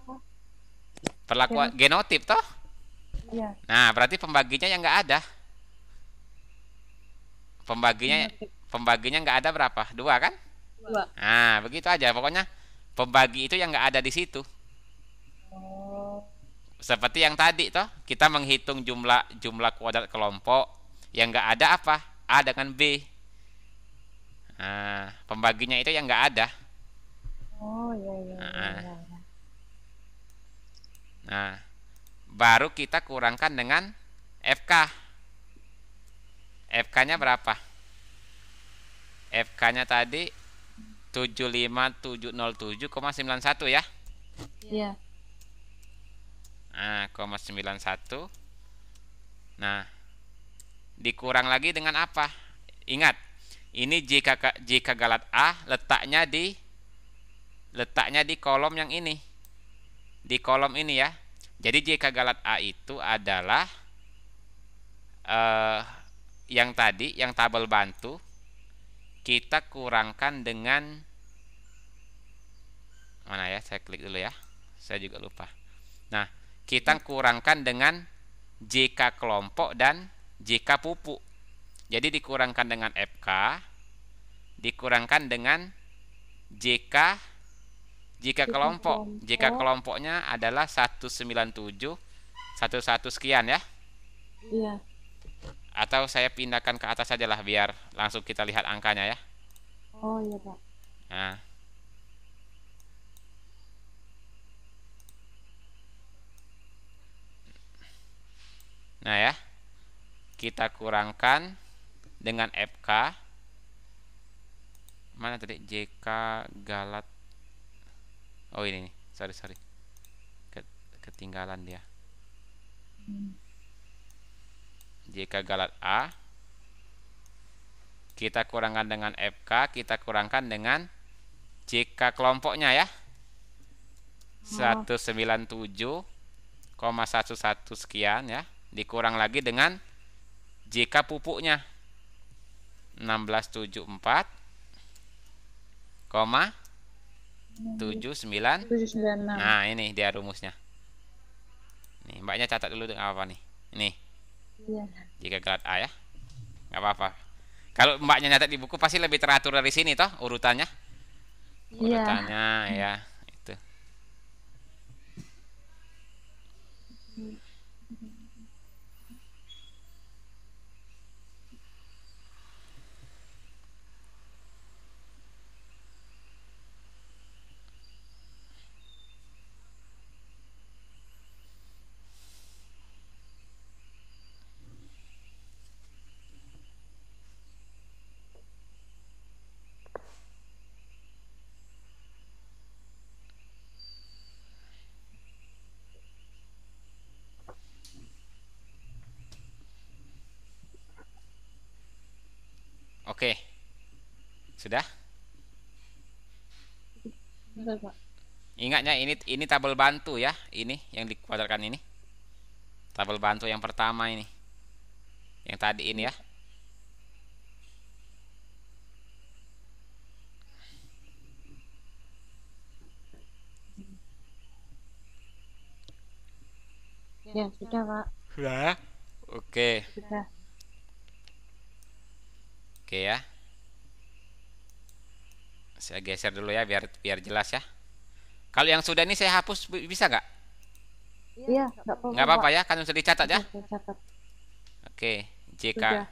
A: Oh,
B: Perlakuan genotip toh?
A: iya.
B: Nah, berarti pembaginya yang nggak ada. Pembaginya
A: Genotik
B: pembaginya nggak ada berapa? Dua kan?
A: 2.
B: Nah, begitu aja. Pokoknya pembagi itu yang nggak ada di situ.
A: Oh,
B: Seperti yang tadi toh, kita menghitung jumlah jumlah kuadrat kelompok, yang nggak ada apa? A dengan B. Nah, pembaginya itu yang nggak ada.
A: oh iya iya iya
B: Nah,
A: iya. Iya.
B: nah, baru kita kurangkan dengan FK. FK-nya berapa? FK-nya tadi 75707,91 ya.
A: Iya.
B: Nah, 91. Nah, dikurang lagi dengan apa? Ingat, ini jika galat A letaknya di kolom yang ini. Di kolom ini ya. Jadi jika galat A itu adalah yang tadi, yang tabel bantu kita kurangkan dengan mana ya? Saya klik dulu ya. Saya juga lupa. Nah, kita kurangkan dengan JK kelompok dan JK pupuk. Jadi dikurangkan dengan FK, dikurangkan dengan JK jika kelompok. Jika kelompoknya adalah 19711 sekian ya.
A: Iya.
B: Atau saya pindahkan ke atas saja lah biar langsung kita lihat angkanya ya.
A: Oh iya Pak.
B: Nah, nah ya, kita kurangkan dengan FK. Mana tadi JK galat? Oh ini nih, sorry. Ketinggalan dia. JK galat A. Kita kurangkan dengan FK, kita kurangkan dengan JK kelompoknya ya. 197,11 sekian ya. Dikurang lagi dengan JK pupuknya 1674,79. Nah, ini dia rumusnya. Nih, Mbaknya catat dulu dengan apa nih? Ini.
A: Iya.
B: Jika galat A ya. Nggak apa-apa. Kalau Mbaknya nyatat di buku pasti lebih teratur dari sini toh urutannya.
A: Iya.
B: Urutannya ya itu. Oke. Sudah?
A: Betul Pak.
B: Ingatnya ini tabel bantu ya, ini yang dikuadratkan ini. Tabel bantu yang pertama ini. Yang tadi ini ya.
A: Ya sudah Pak.
B: Sudah. Oke.
A: Sudah.
B: Oke ya. Saya geser dulu ya biar jelas ya. Kalau yang sudah ini saya hapus bisa nggak?
A: Iya, nggak apa-apa.
B: Nggak apa-apa ya, kan sudah dicatat ya.
A: Saya catat.
B: Oke,
A: Sudah.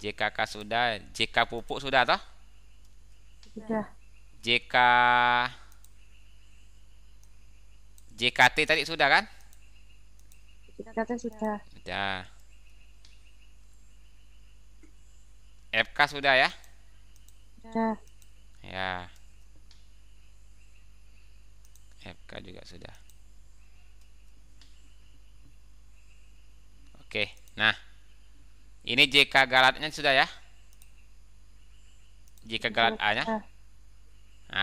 B: JKK sudah, JK pupuk sudah toh?
A: Sudah.
B: JK JKT tadi sudah kan?
A: Catat sudah.
B: Sudah. FK sudah ya?
A: Sudah.
B: Ya. FK juga sudah. Oke, nah ini JK galatnya sudah ya? JK galat A nya?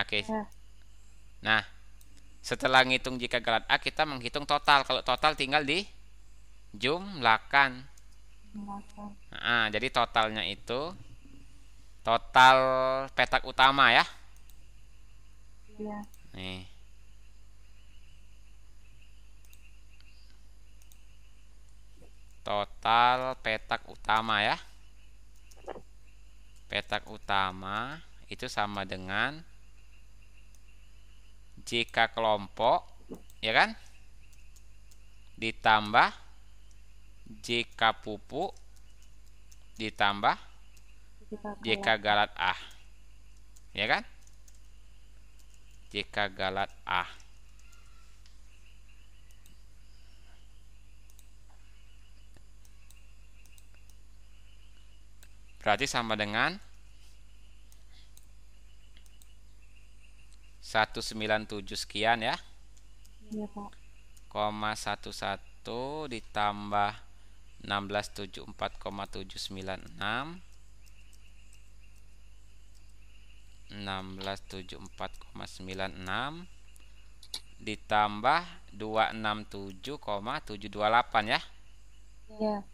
B: Oke. Nah, setelah ngitung JK galat A kita menghitung total. Kalau total tinggal di jumlahkan. Nah, jadi totalnya itu total petak utama ya.
A: Iya.
B: Nih. Total petak utama ya. Petak utama itu sama dengan JK kelompok, ya kan? Ditambah JK pupuk ditambah JK galat A. Ya kan? JK galat A. Berarti sama dengan 197 sekian ya.
A: Iya, Pak.
B: Koma 11 ditambah 1674,796, 1674,96 ditambah 267,728 ya.
A: Iya.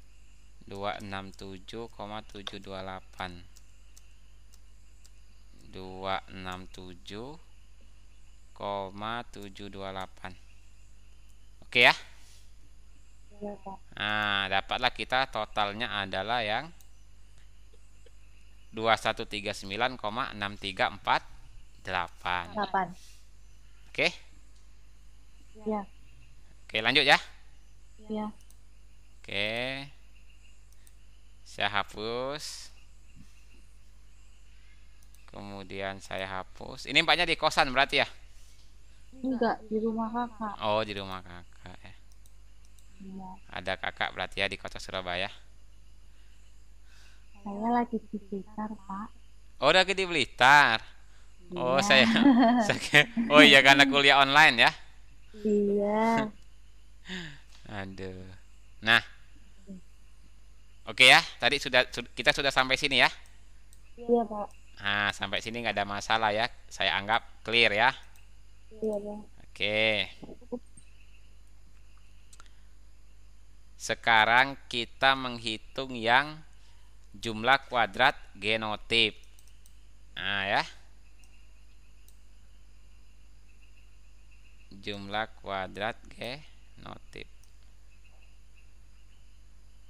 B: 267,728, 267,728. Oke ya.
A: Iya, Pak.
B: Nah, dapatlah kita totalnya adalah yang 2139,6348.
A: 8.
B: Oke.
A: Iya.
B: Oke, lanjut ya.
A: Iya.
B: Oke. Saya hapus. Kemudian saya hapus. Ini mbaknya di kosan berarti ya?
A: Enggak, di rumah kakak.
B: Oh, di rumah kakak ya.
A: Iya.
B: Ada kakak berarti ya di kota Surabaya.
A: Saya lagi di Blitar, Pak.
B: Oh, udah di Blitar. Oh,
A: Iya.
B: oh iya karena kuliah online ya.
A: Iya.
B: Aduh. Nah, oke ya. Tadi kita sudah sampai sini ya.
A: Iya, Pak.
B: Nah, sampai sini nggak ada masalah ya. Saya anggap clear ya.
A: Iya, Pak.
B: Oke. Sekarang kita menghitung yang jumlah kuadrat genotip. Nah ya. Jumlah kuadrat genotip.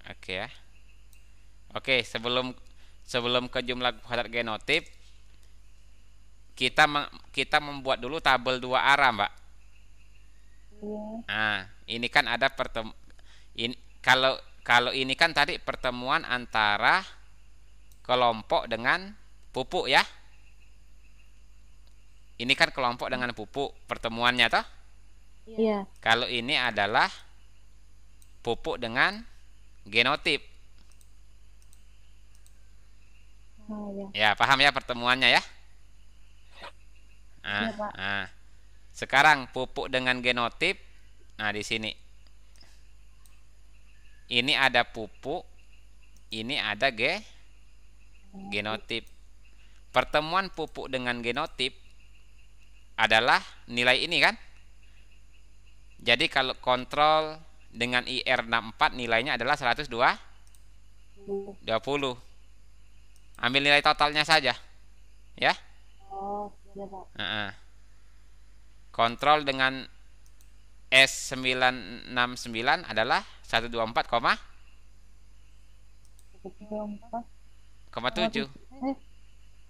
B: Oke ya. Oke, sebelum ke jumlah kuadrat genotip, kita membuat dulu tabel dua arah, Mbak.
A: Iya.
B: Nah, ini kan ada kalau ini kan tadi pertemuan antara kelompok dengan pupuk ya. Ini kan kelompok dengan pupuk pertemuannya toh.
A: Iya.
B: Kalau ini adalah pupuk dengan genotip.
A: Oh, iya.
B: Ya, paham ya pertemuannya ya? Nah,
A: Iya, Pak.
B: nah. Sekarang pupuk dengan genotip. Nah, di sini. Ini ada pupuk, ini ada genotip. Pertemuan pupuk dengan genotip adalah nilai ini kan? Jadi kalau kontrol dengan IR64 nilainya adalah 120. Ambil nilai totalnya saja. Ya.
A: Oh, iya, Pak.
B: Kontrol dengan S969 adalah 124,7.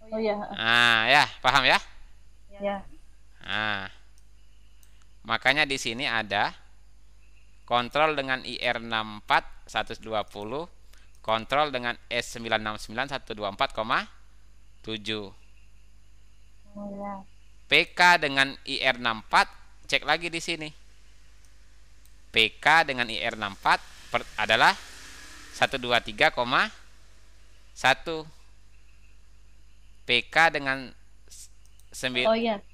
A: Oh iya.
B: Nah, ya, paham ya?
A: Ya.
B: Nah, makanya di sini ada kontrol dengan IR64 120, kontrol dengan S969 124,7.
A: Oh ya.
B: PK dengan IR64 cek lagi di sini. PK dengan IR64 adalah 123,1. PK dengan 136,4.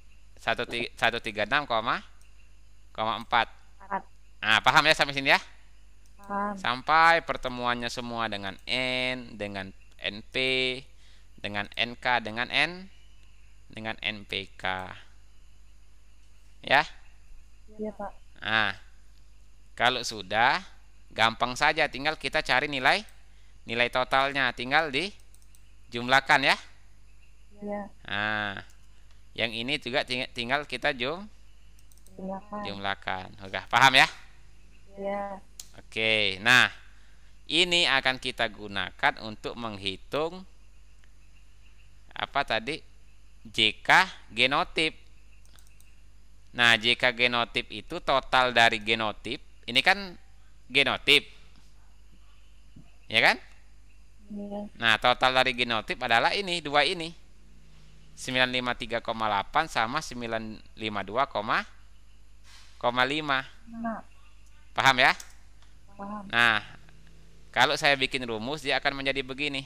B: Nah, paham ya sampai sini ya?
A: Paham.
B: Sampai pertemuannya semua dengan N, dengan NP, dengan NK, dengan NPK. Ya?
A: Iya, Pak.
B: Nah, kalau sudah gampang saja tinggal kita cari nilai totalnya, tinggal dijumlahkan ya.
A: Iya.
B: Nah, yang ini juga tinggal kita
A: Silakan.
B: jumlahkan. Udah paham ya?
A: Iya.
B: Oke, nah ini akan kita gunakan untuk menghitung apa tadi? JK genotip. Nah, JK genotip itu total dari genotip. Ini kan genotip. Ya kan?
A: Iya.
B: Nah, total dari genotip adalah ini, dua ini. 953,8 sama 952,5.
A: Nah,
B: Paham ya?
A: paham.
B: Nah, kalau saya bikin rumus dia akan menjadi begini.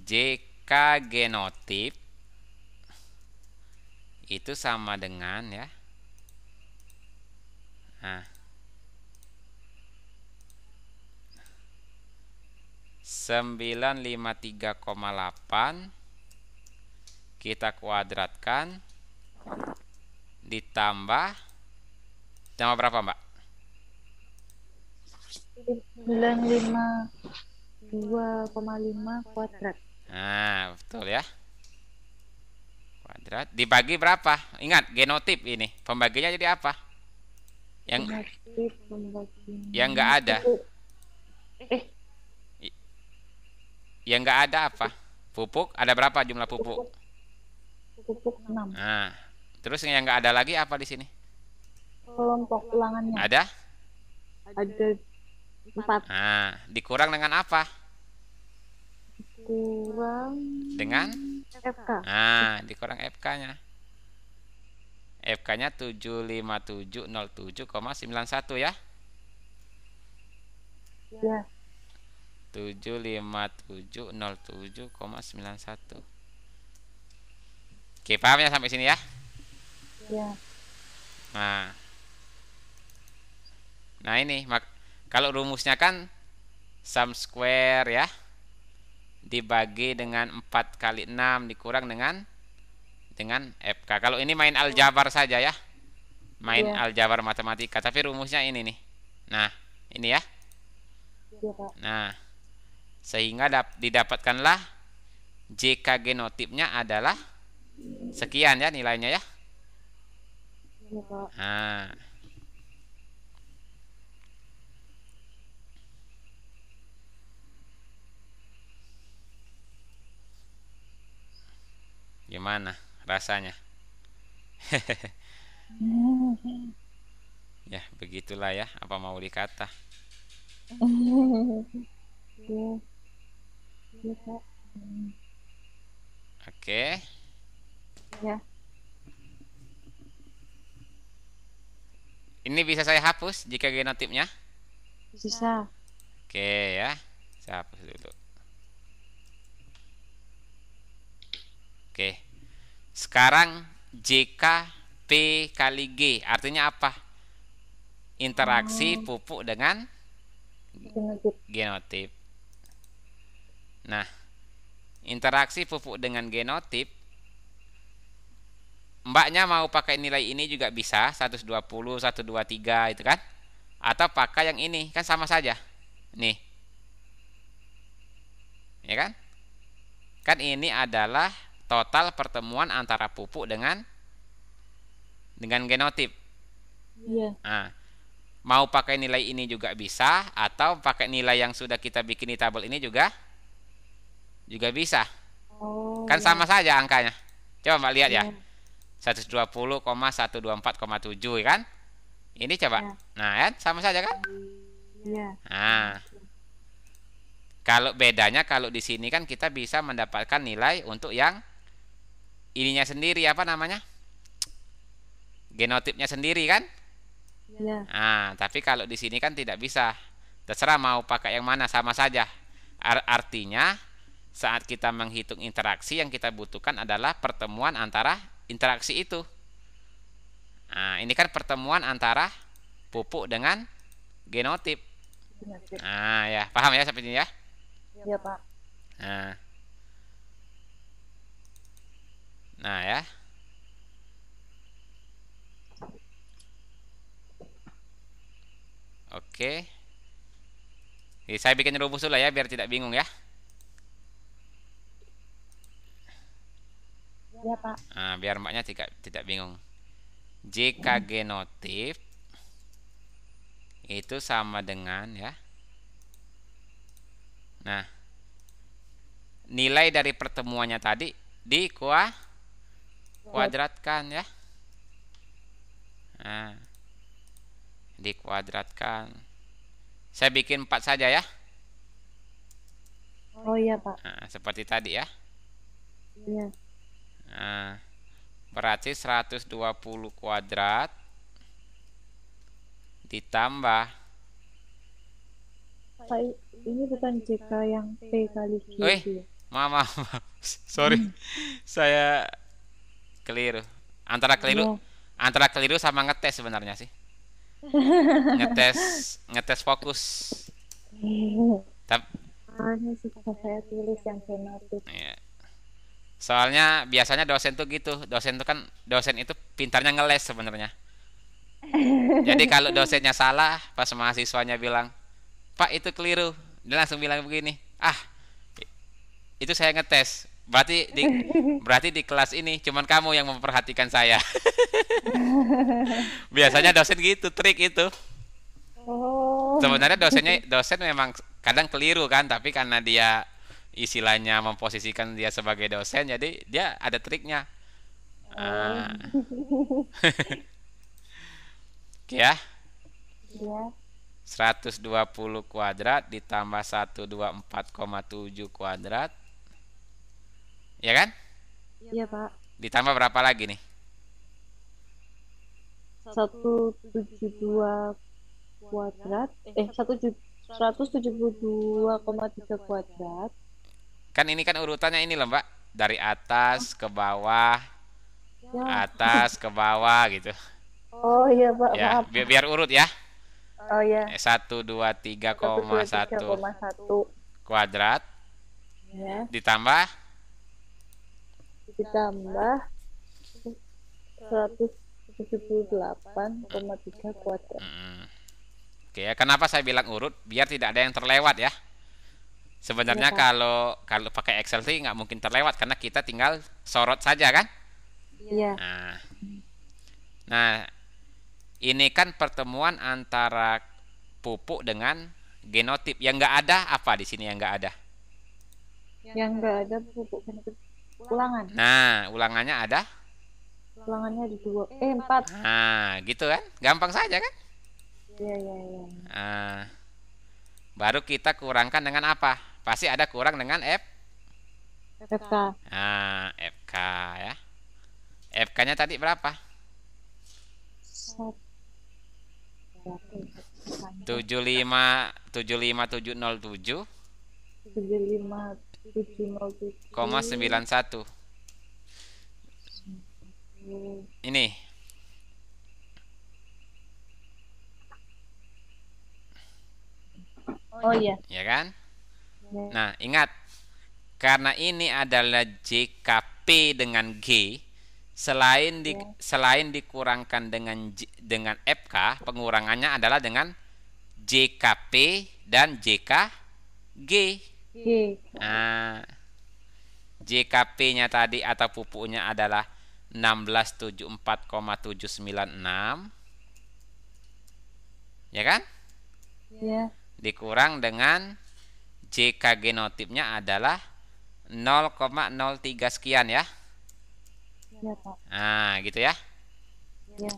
B: JK genotip itu sama dengan ya. Nah, 953,8 kita kuadratkan ditambah berapa, Mbak?
A: 952,5 kuadrat.
B: Nah, betul ya. Kuadrat dibagi berapa? Ingat genotip ini. Pembaginya jadi apa? Yang nggak ada. Yang nggak ada apa? Pupuk. Ada berapa jumlah pupuk?
A: Pupuk 6.
B: Nah, terus yang nggak ada lagi apa di sini?
A: Kelompok ulangannya.
B: Ada?
A: Ada 4.
B: Nah, dikurang dengan apa?
A: Kurang
B: Dengan?
A: FK.
B: Nah, dikurang FK-nya. FK-nya 75707,91 ya.
A: Ya.
B: 75707,91. Oke, paham ya sampai sini ya?
A: Ya.
B: Nah ini kalau rumusnya kan sum square ya, dibagi dengan 4 kali 6 dikurang dengan FK. Kalau ini main aljabar saja ya, main aljabar matematika, tapi rumusnya ini nih. Nah ini ya. Nah sehingga didapatkanlah JK genotipnya adalah sekian ya nilainya ya. Nah, gimana rasanya? Ya begitulah ya, apa mau dikata. Oke.
A: Ya.
B: Ini bisa saya hapus jika genotipnya?
A: Bisa.
B: Oke ya, saya hapus dulu. Oke. Sekarang JK P kali G artinya apa? Interaksi pupuk dengan genotip. Nah, interaksi pupuk dengan genotip, mbaknya mau pakai nilai ini juga bisa, 120, 123 itu kan? Atau pakai yang ini, kan sama saja. Nih. Ya kan? Kan ini adalah total pertemuan antara pupuk dengan genotip.
A: Iya.
B: Nah, mau pakai nilai ini juga bisa, atau pakai nilai yang sudah kita bikin di tabel ini juga bisa. Kan sama saja angkanya. Coba Mbak lihat ya. 120,124,7 kan? Ini coba. Nah, kan sama saja kan?
A: Iya.
B: Nah, kalau bedanya kalau di sini kan kita bisa mendapatkan nilai untuk yang ininya sendiri, apa namanya? Genotipnya sendiri kan?
A: Iya.
B: Nah, tapi kalau di sini kan tidak bisa. Terserah mau pakai yang mana, sama saja. Artinya saat kita menghitung interaksi yang kita butuhkan adalah pertemuan antara interaksi itu. Nah, ini kan pertemuan antara pupuk dengan genotip. Nah, ya, paham ya seperti ini ya?
A: Iya, Pak.
B: Nah, ya. Oke. Jadi saya bikin rumus dulu ya biar tidak bingung ya.
A: Iya, Pak.
B: Nah, biar mbaknya tidak bingung. JK genotip itu sama dengan ya. Nah, nilai dari pertemuannya tadi kuadratkan ya. Nah, dikuadratkan. Saya bikin 4 saja ya.
A: Oh iya, Pak.
B: Nah, seperti tadi ya.
A: Iya.
B: Nah, berarti 120 kuadrat ditambah.
A: Pak, ini bukan JK yang P kali Q.
B: Maaf, maaf, maaf. Sorry, saya keliru. Antara keliru,
A: Iya.
B: antara keliru sama ngetes sebenarnya sih. Ngetes, ngetes fokus. Tapi,
A: Soalnya susah saya tulis yang saya notis.
B: ya. Soalnya biasanya dosen tuh gitu. Dosen itu pintarnya ngeles sebenarnya. Jadi kalau dosennya salah, pas mahasiswanya bilang, "Pak, itu keliru." Dia langsung bilang begini, "Ah, itu saya ngetes. Berarti di kelas ini cuman kamu yang memperhatikan saya." Biasanya dosen gitu, trik itu.
A: Oh,
B: Sebenarnya dosen memang kadang keliru kan, tapi karena dia istilahnya memposisikan dia sebagai dosen, jadi dia ada triknya.
A: oh,
B: Ah, ya,
A: ya,
B: 120 kuadrat ditambah 124,7 kuadrat, ya kan?
A: iya Pak.
B: Ditambah berapa lagi nih?
A: 172 kuadrat, 172,3 kuadrat.
B: Kan ini kan urutannya ini loh, Mbak. Dari
A: Ya,
B: atas ke bawah gitu.
A: oh iya Pak,
B: Ya,
A: maaf.
B: biar urut ya.
A: Oh ya,
B: 123,1
A: 123,1
B: kuadrat
A: ya,
B: ditambah
A: ditambah 178,3 kuadrat.
B: Oke ya, kenapa saya bilang urut? Biar tidak ada yang terlewat ya.
A: Iya
B: Sebenarnya
A: Pak.
B: kalau kalau pakai Excel sih nggak mungkin terlewat karena kita tinggal sorot saja kan.
A: Iya,
B: Nah, nah ini kan pertemuan antara pupuk dengan genotip. Yang nggak ada apa di sini yang nggak ada?
A: yang enggak ada pupuk genetik ulangan.
B: Nah, ulangannya ada.
A: Ulangannya ada dua, 4.
B: Nah, gitu kan? Gampang saja kan?
A: Iya, iya, iya.
B: Nah, baru kita kurangkan dengan apa? Pasti ada kurang dengan F.
A: FK.
B: Nah, FK ya. FK-nya tadi berapa?
A: Satu, berapa ya? Panjang.
B: 75707,91.
A: 75,707.
B: Ini,
A: Oh iya.
B: ya kan?
A: Ya.
B: Nah, ingat karena ini adalah JKP dengan G,
A: Ya.
B: selain dikurangkan dengan FK, pengurangannya adalah dengan JKP dan JKG.
A: G.
B: Nah, JKP-nya tadi atau pupuknya adalah 1674,796, ya kan?
A: Ya.
B: Dikurang dengan JK genotipnya adalah 0,03 sekian ya.
A: Ya Pak.
B: Nah, gitu ya.
A: Ya.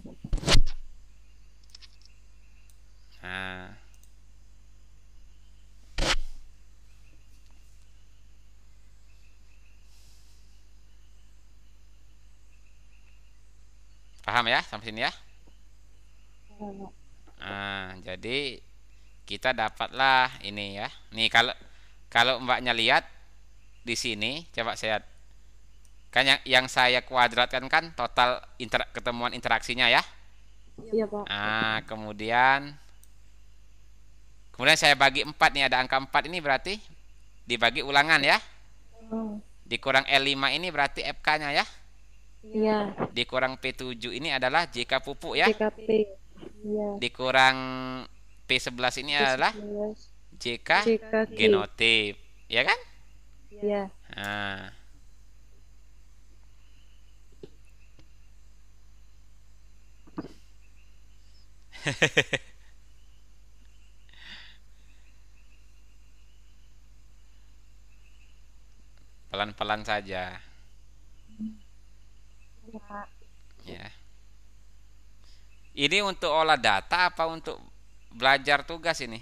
B: Nah, paham ya sampai sini ya?
A: Ya, Pak.
B: Nah, jadi kita dapatlah ini ya. Nih kalau kalau Mbaknya lihat di sini, coba saya kan yang saya kuadratkan kan total ketemuan interaksinya ya.
A: Iya Pak.
B: Nah, kemudian saya bagi 4 nih, ada angka 4 ini berarti dibagi ulangan ya.
A: Oh,
B: Dikurang L5 ini berarti FK-nya ya.
A: iya.
B: Dikurang P7 ini adalah JK pupuk ya.
A: JKP. Iya.
B: Dikurang P11 ini adalah
A: P11.
B: JK
A: JKG.
B: genotip, ya kan?
A: Iya.
B: Nah, pelan-pelan saja
A: Iya Pak.
B: ya. Ini untuk olah data apa untuk belajar tugas ini?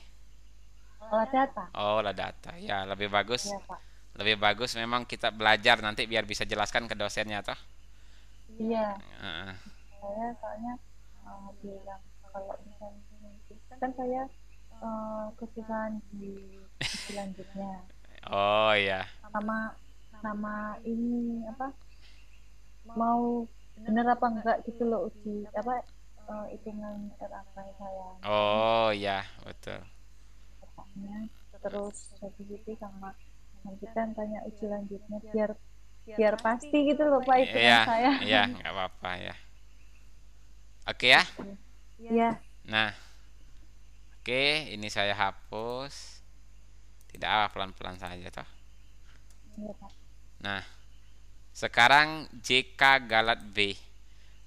A: Olah data.
B: Oh, olah data. Ya, lebih bagus.
A: Iya Pak.
B: Lebih bagus memang kita belajar nanti biar bisa jelaskan ke dosennya toh.
A: Iya.
B: Heeh.
A: Saya soalnya bilang kalau misalnya kan saya kesusahan di selanjutnya.
B: Oh ya.
A: sama sama ini apa mau bener apa enggak gitu loh uji apa hitungan RAK saya
B: Oh ya, betul.
A: katanya. Terus habis itu sama nanti kan tanya uji lanjutnya biar biar pasti gitu loh Pak hitungan
B: Iya,
A: saya.
B: iya, nggak apa-apa ya. Oke ya.
A: Gitu. Ya,
B: Nah, oke, ini saya hapus. Tidak apa, pelan-pelan saja toh.
A: iya Pak.
B: Nah, sekarang JK Galat B.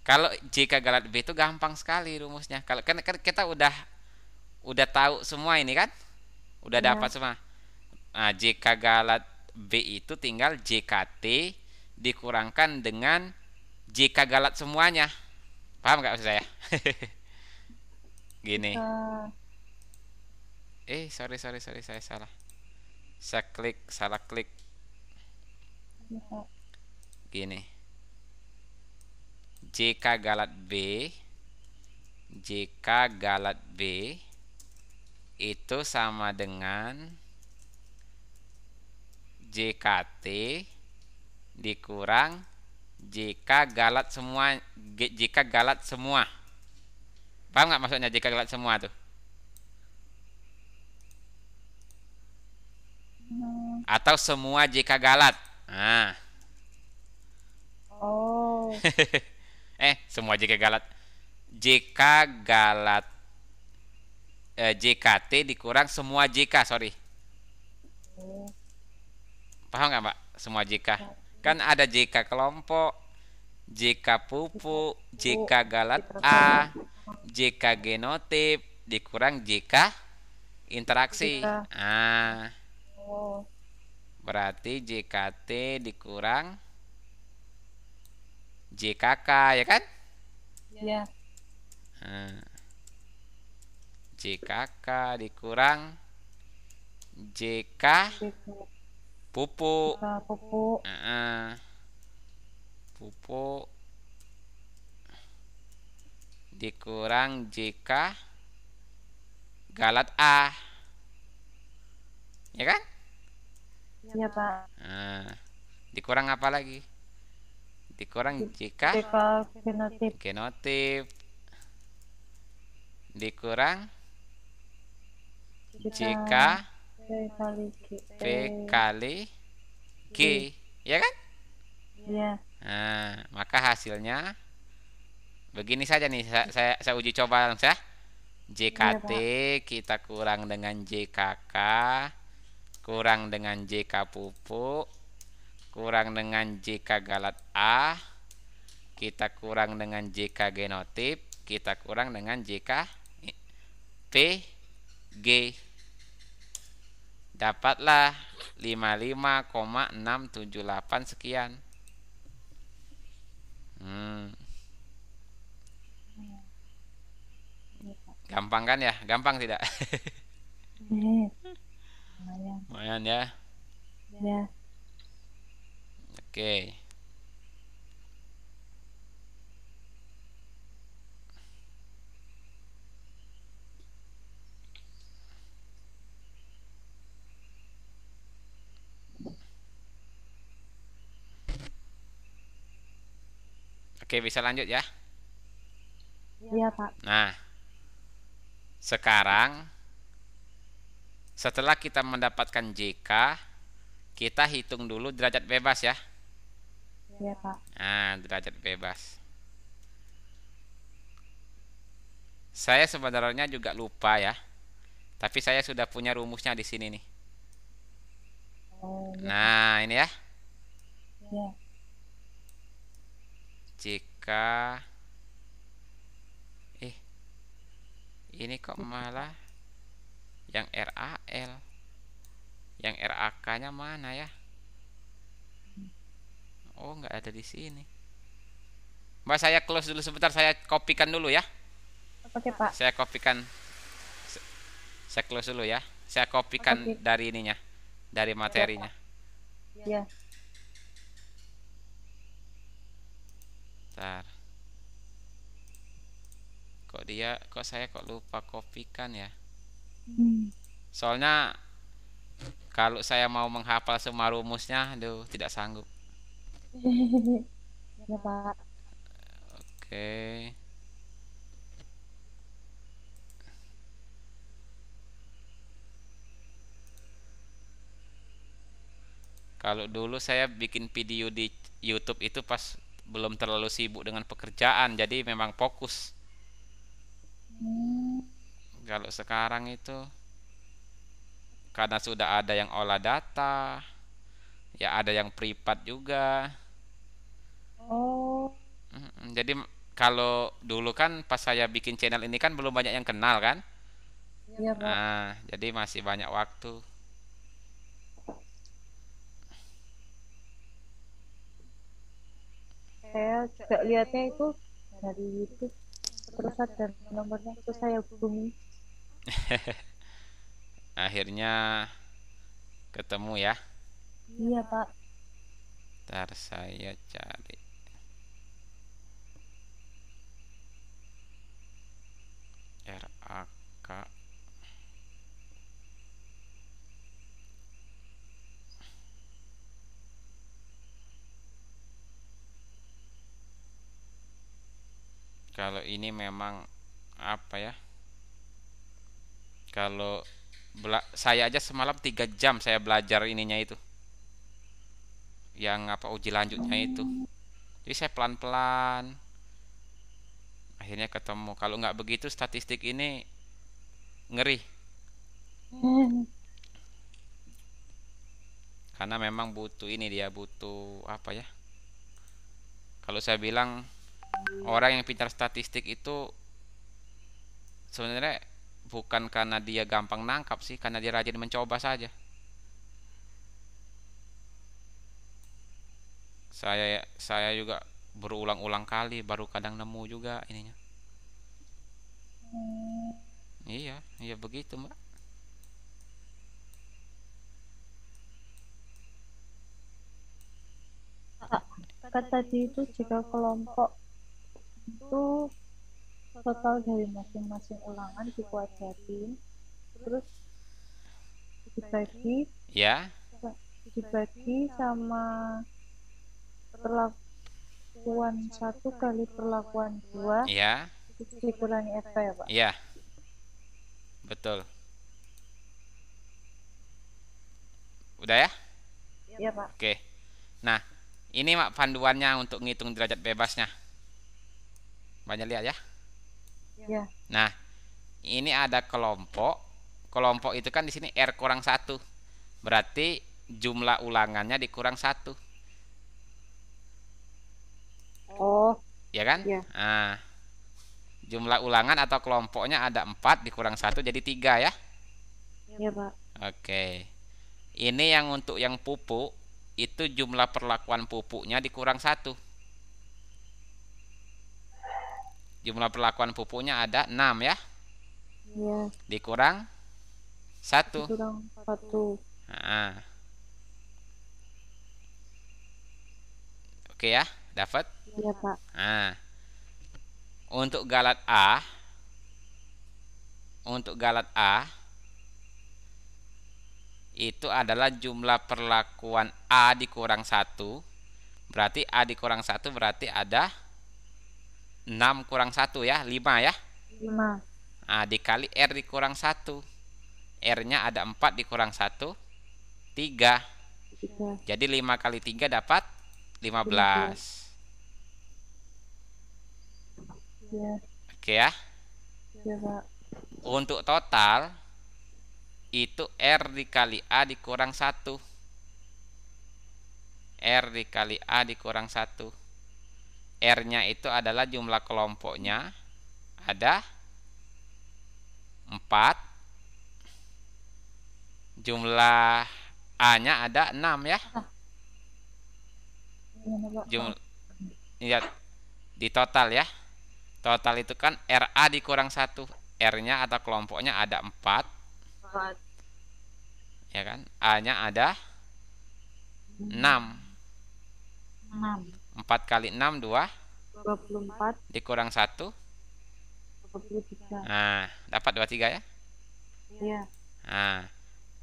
B: Kalau JK Galat B itu gampang sekali rumusnya. Kalau kan kita udah tahu semua ini kan? Udah dapat
A: Ya,
B: semua. Nah, JK Galat B itu tinggal JKT dikurangkan dengan JK Galat semuanya. Paham nggak maksud saya? Gini.
A: bisa
B: Sorry, saya salah. Saya salah klik.
A: bisa
B: Gini. JK Galat B, JK Galat B itu sama dengan JKT dikurang JK Galat semua, JK Galat semua. Paham nggak maksudnya JK Galat semua tuh?
A: Hmm,
B: Atau semua JK Galat. Nah,
A: oh
B: semua JK Galat. JK Galat JKT dikurang semua JK, sorry.
A: oh,
B: Paham nggak Mbak? Semua JK.
A: ya,
B: Kan ada JK kelompok, JK
A: bisa
B: pupu,
A: Bu
B: JK Galat
A: diterapkan
B: A, JK genotip dikurang JK interaksi.
A: jika
B: Ah,
A: oh
B: berarti JKT dikurang JKK ya kan?
A: ya
B: Ah, JKK dikurang JK
A: jika
B: pupu.
A: jika pupuk
B: Ah, pupu dikurang JK Galat A, ya kan?
A: ya Pak
B: Nah, dikurang apa lagi? Dikurang JK
A: jika genotip
B: genotip, dikurang
A: jika
B: JK
A: P kali G
B: V kali G,
A: G
B: ya kan?
A: ya
B: Nah, maka hasilnya begini saja nih, saya uji coba langsung ya.
A: iya
B: JKT
A: Pak
B: kita kurang dengan JKK, kurang dengan JK pupuk, kurang dengan JK Galat A, kita kurang dengan JK genotip, kita kurang dengan JK P G. Dapatlah 55,678 sekian. Hmm,
A: iya Pak
B: gampang kan ya? Gampang tidak?
A: lumayan
B: Lumayan ya.
A: ya
B: Oke. Oke, bisa lanjut ya.
A: iya Pak
B: Nah, sekarang setelah kita mendapatkan JK, kita hitung dulu derajat bebas ya.
A: iya Pak
B: Nah, derajat bebas. Saya sebenarnya juga lupa ya, tapi saya sudah punya rumusnya di sini nih.
A: oh iya Pak
B: Nah, ini ya.
A: ya
B: JK eh ini kok malah yang RAL. Yang RAK-nya mana ya? Oh, nggak ada di sini. Mbak, saya close dulu sebentar, saya kopikan dulu ya.
A: oke Pak
B: Saya kopikan, saya close dulu ya. Saya kopikan
A: oke
B: dari ininya, dari
A: ya Pak
B: materinya.
A: ya
B: Bentar. Kok saya kok lupa kopikan ya?
A: hmm.
B: Soalnya Kalau saya mau menghafal semua rumusnya, aduh, tidak sanggup.
A: Ya Pak.
B: Oke. Kalau dulu saya bikin video di YouTube itu pas belum terlalu sibuk dengan pekerjaan, jadi memang fokus.
A: Hmm.
B: Kalau sekarang itu karena sudah ada yang olah data, ya ada yang privat juga.
A: Oh,
B: Jadi kalau dulu kan pas saya bikin channel ini kan belum banyak yang kenal kan.
A: iya Pak.
B: Jadi masih banyak waktu.
A: Saya juga lihatnya itu dari YouTube. Terus ada nomornya itu saya hubungi.
B: Akhirnya ketemu ya.
A: Iya Pak.
B: Ntar saya cari RAK. Kalau ini memang apa ya? Kalau saya aja semalam 3 jam saya belajar ininya itu. Yang apa uji lanjutnya itu. Jadi saya pelan-pelan akhirnya ketemu. Kalau nggak begitu statistik ini ngeri. Karena memang butuh ini dia butuh apa ya? Kalau saya bilang orang yang pintar statistik itu sebenarnya bukan karena dia gampang nangkap sih, karena dia rajin mencoba saja. Saya juga berulang-ulang kali baru kadang nemu juga ininya. Iya, iya begitu, Mbak.
A: Pak, kan tadi itu jika kelompok itu total dari masing-masing ulangan dikuadratin, terus dibagi
B: Ya,
A: dibagi sama perlakuan satu kali perlakuan dua
B: iya,
A: itu dikurangi FK ya Pak?
B: iya, betul. Udah ya?
A: Iya Pak.
B: Oke. Nah, ini Mak panduannya untuk ngitung derajat bebasnya. Banyak lihat ya.
A: Ya,
B: Nah, ini ada kelompok. Kelompok itu kan di sini R kurang satu. Berarti jumlah ulangannya dikurang satu,
A: oh
B: ya kan?
A: ya,
B: Nah, jumlah ulangan atau kelompoknya ada 4 dikurang satu jadi 3 ya.
A: ya Pak.
B: Oke. Ini yang untuk yang pupuk itu jumlah perlakuan pupuknya dikurang satu. Jumlah perlakuan pupuknya ada 6 ya.
A: Ya,
B: Dikurang satu.
A: dikurang satu.
B: Nah, oke ya, dapat.
A: Ya Pak.
B: Nah, untuk galat A, untuk galat A itu adalah jumlah perlakuan A dikurang satu. Berarti A dikurang satu berarti ada 6 kurang satu ya, 5 ya.
A: 5.
B: Nah, dikali R dikurang satu. R-nya ada 4 dikurang satu, 3.
A: 3.
B: Jadi 5 kali 3 dapat
A: 15.
B: 15.
A: Ya,
B: Oke ya.
A: ya Pak.
B: Untuk total itu R dikali A dikurang satu. R dikali A dikurang satu. R-nya itu adalah jumlah kelompoknya ada 4. Jumlah A-nya ada 6 ya.
A: Gimana Pak?
B: Jumlah lihat di total ya. Total itu kan RA dikurang satu. R-nya atau kelompoknya ada 4,
A: 4.
B: ya kan? A-nya ada 6.
A: 6.
B: 4 kali 6 2
A: 24.
B: dikurang satu.
A: 23.
B: Nah, dapat 23 ya.
A: Ya.
B: Nah,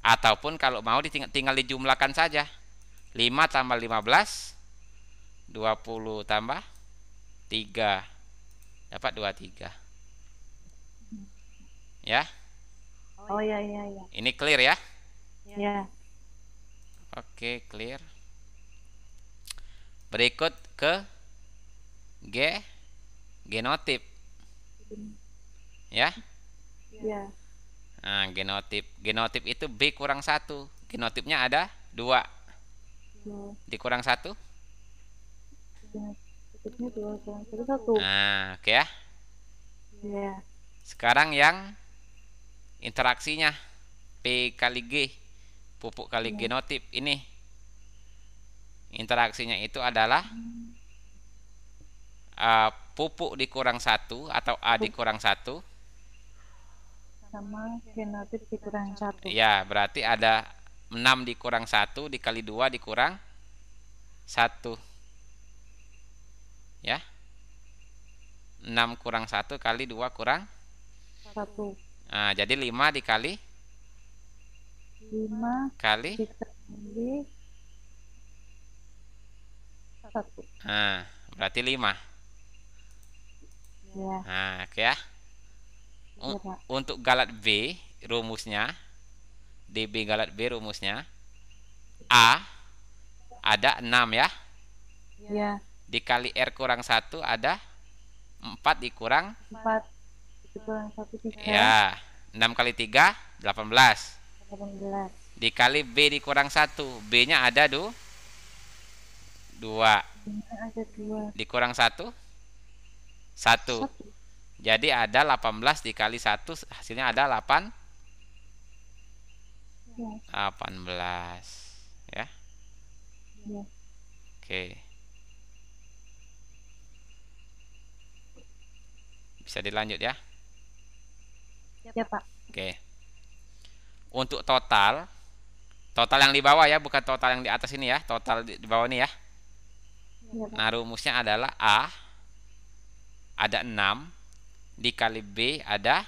B: Ataupun kalau mau tinggal dijumlahkan saja. 5 tambah 15, 20 tambah 3, dapat 23. Ya,
A: Oh ya ya ya.
B: ini clear ya?
A: Ya.
B: Oke, clear. Berikut ke G, genotip. Ya.
A: Ya.
B: Nah, genotip. Genotip itu B kurang 1. Genotipnya ada 2.
A: Ya.
B: Dikurang 1.
A: Bentuknya 2 kurang 1 1.
B: Nah, oke ya.
A: Ya.
B: Sekarang yang interaksinya P kali G, pupuk kali
A: Ya.
B: genotip ini. Interaksinya itu adalah pupuk dikurang 1 atau A dikurang 1.
A: Sama genotip dikurang 1.
B: Ya, berarti ada 6 dikurang 1 dikali 2 dikurang 1. Ya. 6 kurang 1 kali 2 kurang
A: 1.
B: Nah, jadi 5 dikali
A: 5
B: kali
A: dikali 1.
B: Nah, berarti 5.
A: Ya.
B: Nah, oke ya.
A: Ya, Pak.
B: Untuk galat B rumusnya, DB galat B rumusnya A ada 6 ya.
A: Ya.
B: Dikali R kurang 1 ada 4 dikurang
A: 4 dikurang 1 3.
B: ya. 6 kali 3 18.
A: 18.
B: Dikali B dikurang 1. B-nya ada 2.
A: Ini ada 2.
B: Dikurang 1 1.
A: 1.
B: Jadi ada 18 dikali 1 hasilnya ada 8
A: Ya.
B: 18 ya.
A: Ya.
B: Oke. Bisa dilanjut ya.
A: Ya, Pak.
B: Oke. Untuk total yang di bawah ya, bukan total yang di atas ini ya. Total di bawah ini ya.
A: Ya, Pak.
B: Nah, rumusnya adalah A ada 6 dikali B ada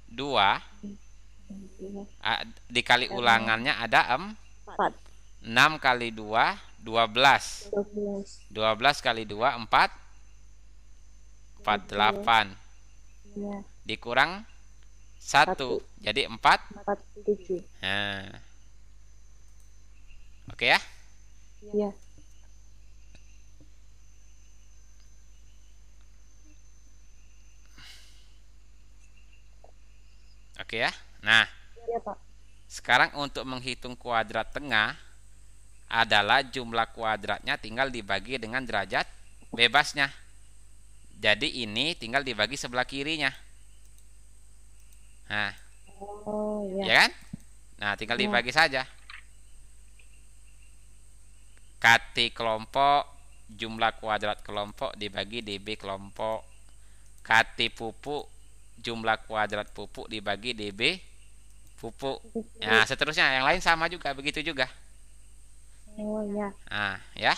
B: 2 dikali ulangannya ada
A: 4.
B: 6 kali 2 12.
A: 12.
B: 12 kali 2 4 48
A: Ya.
B: dikurang 1 jadi 4.
A: 47.
B: Nah. Oke ya.
A: Ya.
B: Oke ya. Nah,
A: Ya, Pak.
B: sekarang untuk menghitung kuadrat tengah adalah jumlah kuadratnya tinggal dibagi dengan derajat bebasnya. Jadi ini tinggal dibagi sebelah kirinya. Nah,
A: Oh, ya.
B: ya kan? Nah, tinggal
A: Ya.
B: dibagi saja. KT kelompok, jumlah kuadrat kelompok dibagi DB kelompok. KT pupuk, jumlah kuadrat pupuk dibagi DB pupuk. Nah, seterusnya yang lain sama juga, begitu juga.
A: Oh, ya.
B: Nah, ya.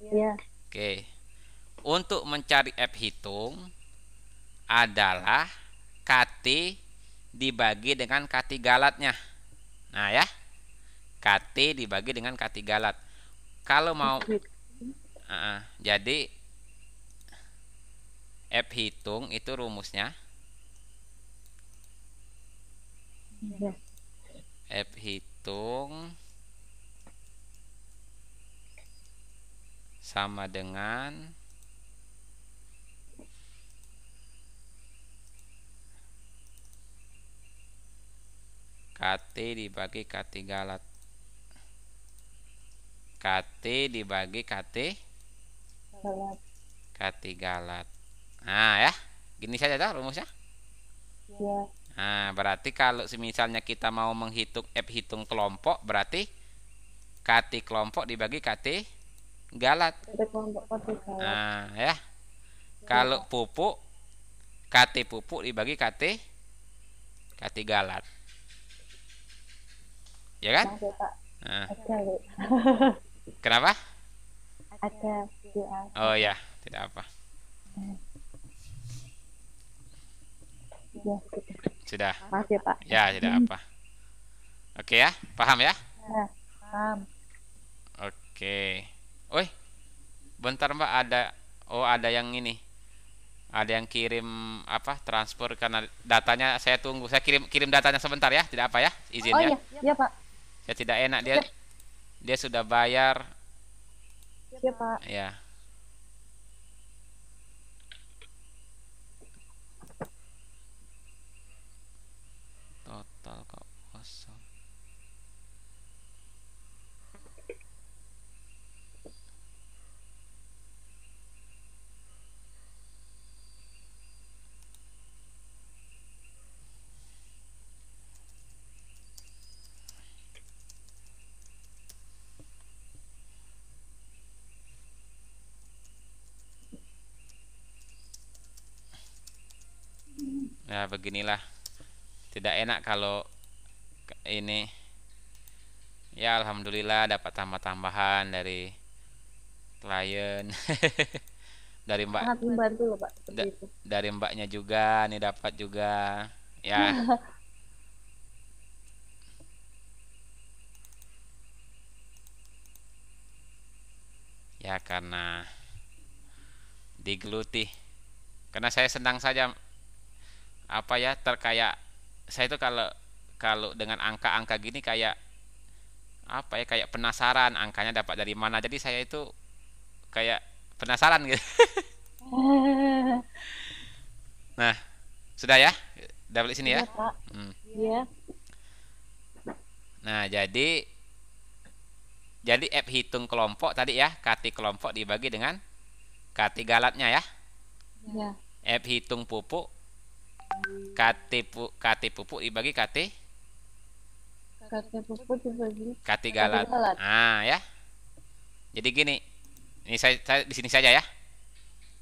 A: Ya.
B: Oke. Untuk mencari F hitung adalah KT dibagi dengan KT galatnya. Nah, ya. KT dibagi dengan KT galat. Kalau mau jadi F hitung itu rumusnya
A: Ya.
B: F hitung sama dengan KT dibagi KT galat. KT dibagi KT
A: Galat.
B: KT galat. Nah, ya. Gini saja dah rumusnya.
A: Ya.
B: Nah, berarti kalau misalnya kita mau menghitung F hitung kelompok, berarti KT kelompok dibagi KT galat.
A: Ada kelompok KT galat.
B: Nah, ya. Kalau pupuk, KT pupuk dibagi KT galat. Ya kan?
A: Maaf ya, Pak.
B: Nah,
A: Ada, Lek.
B: kenapa?
A: Ada. Ya.
B: Oh ya, tidak apa.
A: Ya.
B: Sudah.
A: Maaf ya, Pak.
B: Ya, tidak apa. Oke ya, paham ya?
A: Ya, paham.
B: Oke. Woi, bentar Mbak, ada yang ini. Ada yang kirim apa? Transfer karena datanya saya tunggu. Saya kirim kirim datanya sebentar ya, tidak apa ya? Izin
A: Oh
B: ya.
A: iya, iya Pak.
B: Saya tidak enak dia
A: Siap,
B: dia sudah bayar
A: siap Pak.
B: ya. Total kok kosong. Ya beginilah. Tidak enak kalau ini. Ya alhamdulillah dapat tambah-tambahan dari klien. dari mbak
A: Sangat membantu loh Pak, seperti
B: da-
A: itu.
B: dari mbaknya juga nih dapat juga ya. Ya karena digeluti, karena saya senang saja apa ya, terkayak saya itu kalau kalau dengan angka-angka gini kayak apa ya, kayak penasaran angkanya dapat dari mana, jadi saya itu kayak penasaran gitu. Nah, sudah ya, udah balik sini ya.
A: Iya Pak.
B: Hmm.
A: Iya.
B: Nah, jadi app hitung kelompok tadi ya, kati kelompok dibagi dengan kati galatnya ya.
A: Iya.
B: App hitung pupuk, kati pupuk dibagi
A: Kakek pupuk dibagi
B: kati
A: kaki
B: galat.
A: galat.
B: Ah ya. Jadi gini, ini saya di sini saja ya.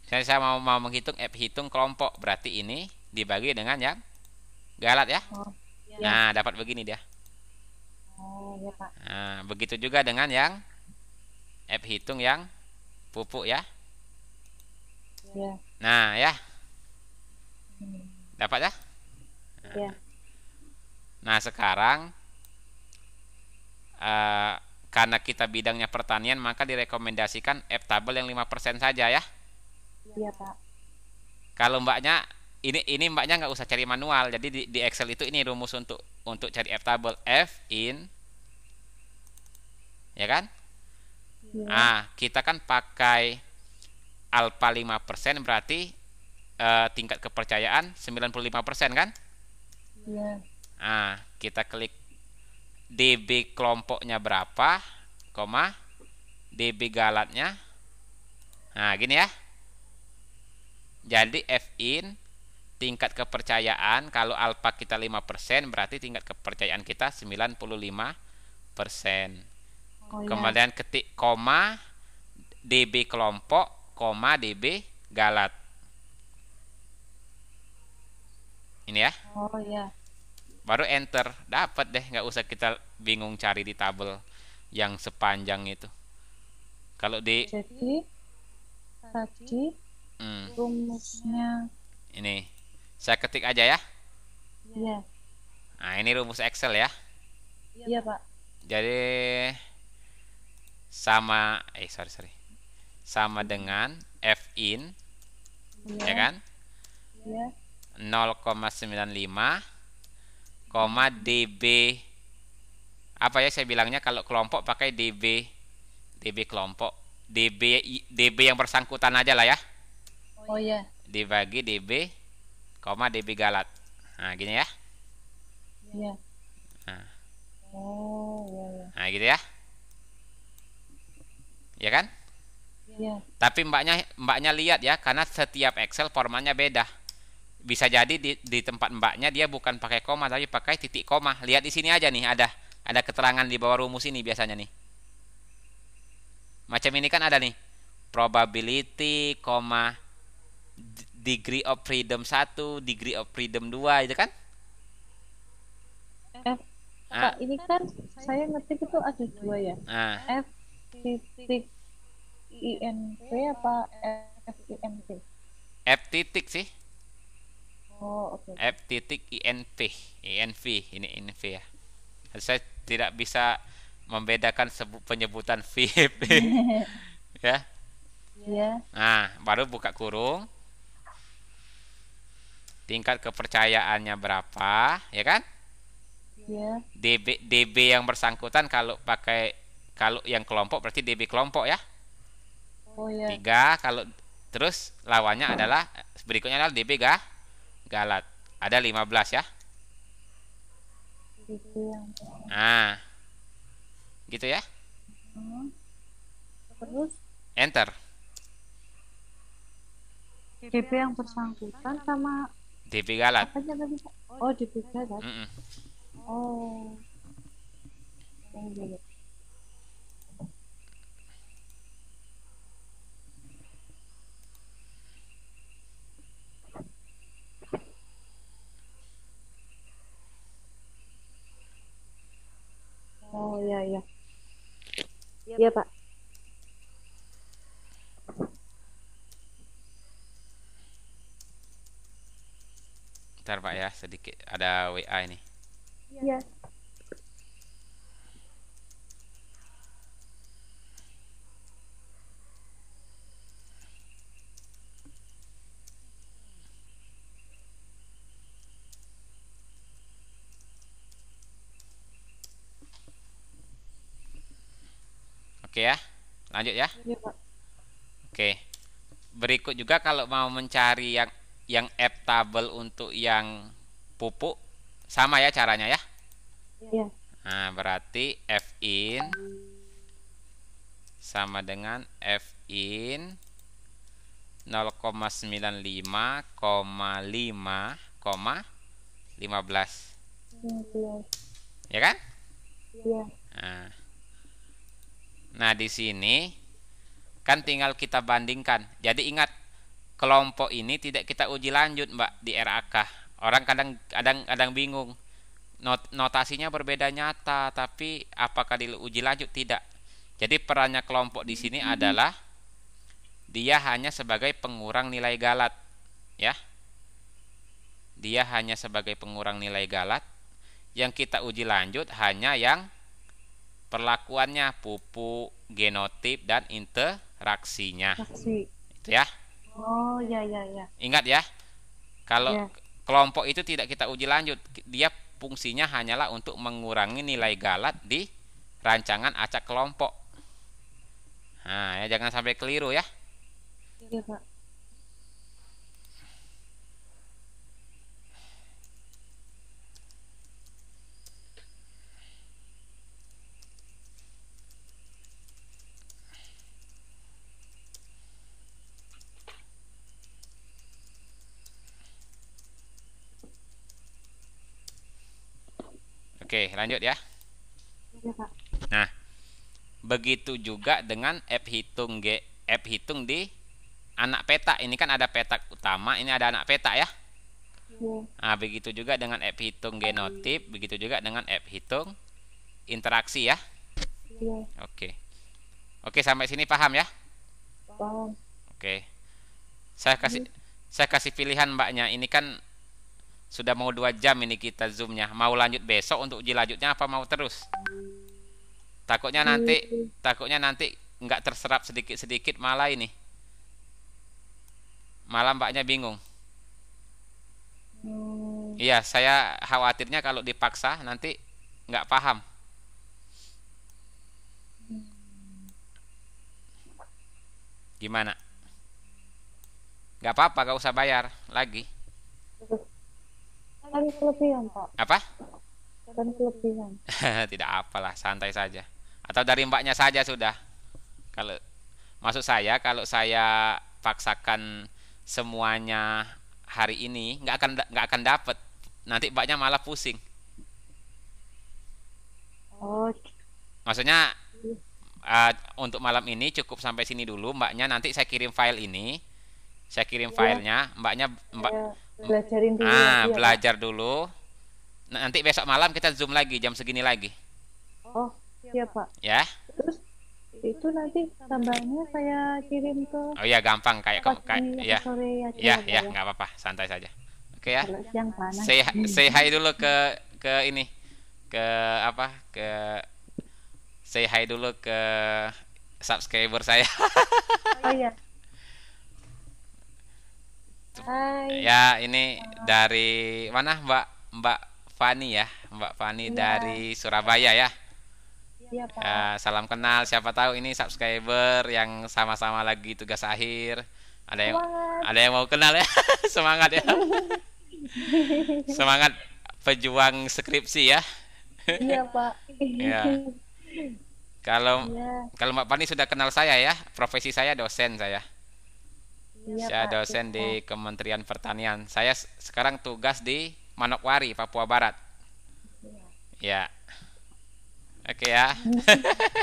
B: Saya mau menghitung app hitung kelompok, berarti ini dibagi dengan yang galat ya.
A: Oh, iya.
B: Nah, dapat begini dia.
A: Oh, iya Pak.
B: Nah, begitu juga dengan yang app hitung yang pupuk ya.
A: Iya.
B: Nah, ya,
A: Hmm.
B: dapat ya.
A: Iya.
B: Nah, sekarang eh, karena kita bidangnya pertanian, maka direkomendasikan app tabel yang 5% saja ya.
A: Iya Pak.
B: Kalau mbaknya ini mbaknya nggak usah cari manual. Jadi di Excel itu ini rumus untuk cari app tabel, F in, ya kan?
A: Iya.
B: Ah, kita kan pakai alpha 5%, berarti tingkat kepercayaan 95% kan?
A: Iya.
B: Ah, kita klik DB kelompoknya berapa, koma DB galatnya. Nah, gini ya. Jadi F in tingkat kepercayaan, kalau alpha kita 5%, berarti tingkat kepercayaan kita 95%.
A: Oh iya.
B: Kemudian ketik koma DB kelompok, koma DB galat. Ini ya.
A: Oh iya.
B: Baru enter, dapat deh, nggak usah kita bingung cari di tabel yang sepanjang itu. Kalau di
A: Jadi tadi rumusnya,
B: ini saya ketik aja ya.
A: iya.
B: Nah, ini rumus Excel ya.
A: Iya Pak.
B: Jadi sama sorry. Sama dengan F in,
A: Iya.
B: ya kan?
A: Iya.
B: 0,95, DB apa ya saya bilangnya, kalau kelompok pakai DB kelompok, DB yang bersangkutan aja lah ya,
A: Oh iya.
B: dibagi DB, DB galat. Nah gini ya.
A: Iya.
B: Nah,
A: Oh iya.
B: nah gitu ya, ya kan?
A: Iya.
B: Tapi mbaknya lihat ya, karena setiap Excel formatnya beda. Bisa jadi di tempat mbaknya dia bukan pakai koma tapi pakai titik koma. Lihat di sini aja nih, ada keterangan di bawah rumus ini biasanya nih. Macam ini kan ada nih, probability, degree of freedom 1, degree of freedom 2 itu kan?
A: F,
B: Nah,
A: Pak, ini kan saya ngetik itu ada dua ya.
B: nah,
A: F titik INP apa F INP?
B: F titik sih,
A: Oh oke.
B: F titik INV, ini INV ya. Saya tidak bisa membedakan penyebutan VIP. Ya.
A: Iya,
B: Nah, baru buka kurung, tingkat kepercayaannya berapa, ya kan?
A: iya.
B: DB yang bersangkutan kalau yang kelompok berarti DB kelompok ya.
A: Oh ya,
B: 3 kalau terus lawannya adalah berikutnya adalah DB galat. Ada 15 ya.
A: itu yang
B: Nah, gitu ya.
A: pertama. Terus
B: Enter.
A: DP yang bersangkutan sama
B: DB galat.
A: apa aja tadi Pak? Oh, DP kan?
B: Mm-mm.
A: Oh, oh iya. Oh iya iya. Iya Pak.
B: Ntar Pak ya, sedikit ada WA ini.
A: Iya.
B: Oke ya, lanjut ya.
A: Iya Pak.
B: Oke. Berikut juga kalau mau mencari yang F tabel untuk yang pupuk sama ya caranya ya.
A: Iya.
B: Nah, berarti F in sama dengan F in 0,95,5,15.
A: Iya.
B: Ya kan?
A: Iya.
B: Nah, nah di sini kan tinggal kita bandingkan. Jadi ingat, kelompok ini tidak kita uji lanjut, Mbak, di RAK. Orang kadang kadang kadang bingung. Notasinya berbeda nyata, tapi apakah di uji lanjut? Tidak. Jadi perannya kelompok di sini adalah dia hanya sebagai pengurang nilai galat, ya. Dia hanya sebagai pengurang nilai galat. Yang kita uji lanjut hanya yang perlakuannya, pupuk, genotip, dan interaksinya.
A: Saksi.
B: Itu ya.
A: Oh iya iya iya.
B: Ingat ya, kalau
A: Iya.
B: kelompok itu tidak kita uji lanjut, dia fungsinya hanyalah untuk mengurangi nilai galat di rancangan acak kelompok. Nah, ya jangan sampai keliru ya.
A: Iya Pak.
B: Oke, lanjut ya.
A: Iya Pak.
B: Nah, begitu juga dengan F hitung di anak peta. Ini kan ada petak utama, ini ada anak peta ya.
A: Iya.
B: Nah, begitu juga dengan F hitung genotip, begitu juga dengan F hitung interaksi ya.
A: Iya.
B: Oke. Oke, sampai sini paham ya?
A: Paham.
B: Oke. Saya kasih saya kasih pilihan Mbaknya. Ini kan sudah mau 2 jam ini kita zoomnya. Mau lanjut besok untuk uji lanjutnya apa mau terus? Takutnya nanti takutnya nanti nggak terserap sedikit-sedikit malah ini. Malah Mbaknya bingung.
A: Hmm.
B: Iya, saya khawatirnya kalau dipaksa nanti nggak paham. Gimana? Nggak apa-apa, nggak usah bayar lagi.
A: Kan kelebihan Pak.
B: Apa?
A: Kan kelebihan.
B: Tidak apalah, santai saja. Atau dari Mbaknya saja sudah. Kalau maksud saya, kalau saya paksakan semuanya hari ini nggak akan dapet. Nanti Mbaknya malah pusing.
A: Oh,
B: Maksudnya untuk malam ini cukup sampai sini dulu. Mbaknya nanti saya kirim file ini. Saya kirim
A: iya.
B: filenya. Mbaknya
A: Saya belajarin dulu lagi ya Pak.
B: belajar dulu. Nanti besok malam kita zoom lagi jam segini lagi.
A: Oh, siap Pak.
B: Ya.
A: Terus itu nanti tambahnya saya kirim ke
B: Oh iya, gampang kayak
A: pagi
B: ya.
A: atau sore aja
B: Ya,
A: ya Pak
B: ya,
A: ya.
B: nggak apa-apa, santai saja. Oke ya.
A: Kalau siang panas.
B: Say hi dulu ke ini ke apa ke say hi dulu ke subscriber saya.
A: Oh iya, hai.
B: Ya, ini dari mana Mbak Mbak Fani ya, Mbak Fani
A: Iya,
B: dari Surabaya ya.
A: iya Pak.
B: Ya, salam kenal. Siapa tahu ini subscriber yang sama-sama lagi tugas akhir. Ada yang
A: Semangat.
B: ada yang mau kenal ya. Semangat ya. Semangat pejuang skripsi ya.
A: Iya Pak.
B: Ya. Kalau
A: Iya,
B: kalau Mbak Fani sudah kenal saya ya. Profesi saya dosen saya.
A: iya
B: Saya
A: Pak.
B: dosen di
A: Sudah.
B: Kementerian Pertanian. Saya sekarang tugas di Manokwari, Papua Barat.
A: Iya.
B: Ya. Oke ya.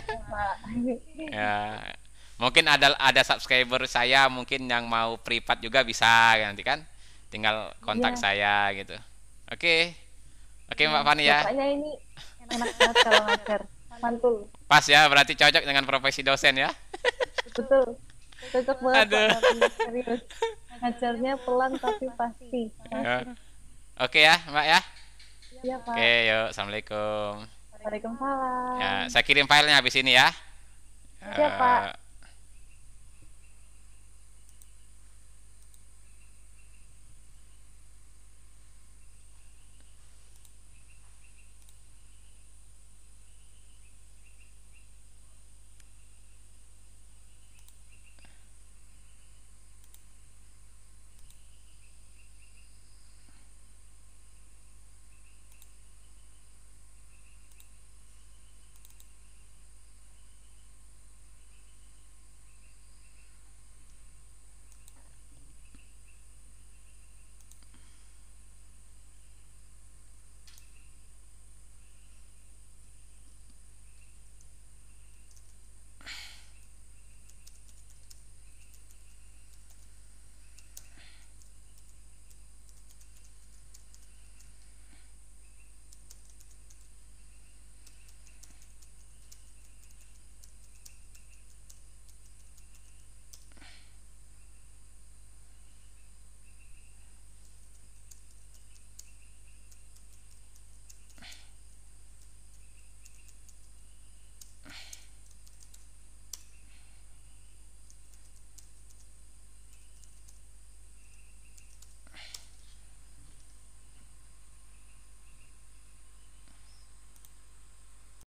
A: Iya, Pak.
B: Ya. Mungkin ada subscriber saya mungkin yang mau privat juga bisa nanti kan. Tinggal kontak
A: Iya,
B: saya gitu. Oke. Oke
A: iya.
B: Mbak Fani ya.
A: Bapaknya ini enak banget kalau ngajar. Mantul.
B: Pas ya, berarti cocok dengan profesi dosen ya.
A: Betul. Cocok banget Pak,
B: Aduh.
A: tapi serius. Ngajarnya pelan tapi pasti. Masuk.
B: Ya. Oke ya, Mbak ya.
A: Iya
B: Oke,
A: Pak.
B: yuk. Assalamualaikum.
A: Waalaikumsalam.
B: Ya, saya kirim filenya habis ini ya.
A: Siap Pak.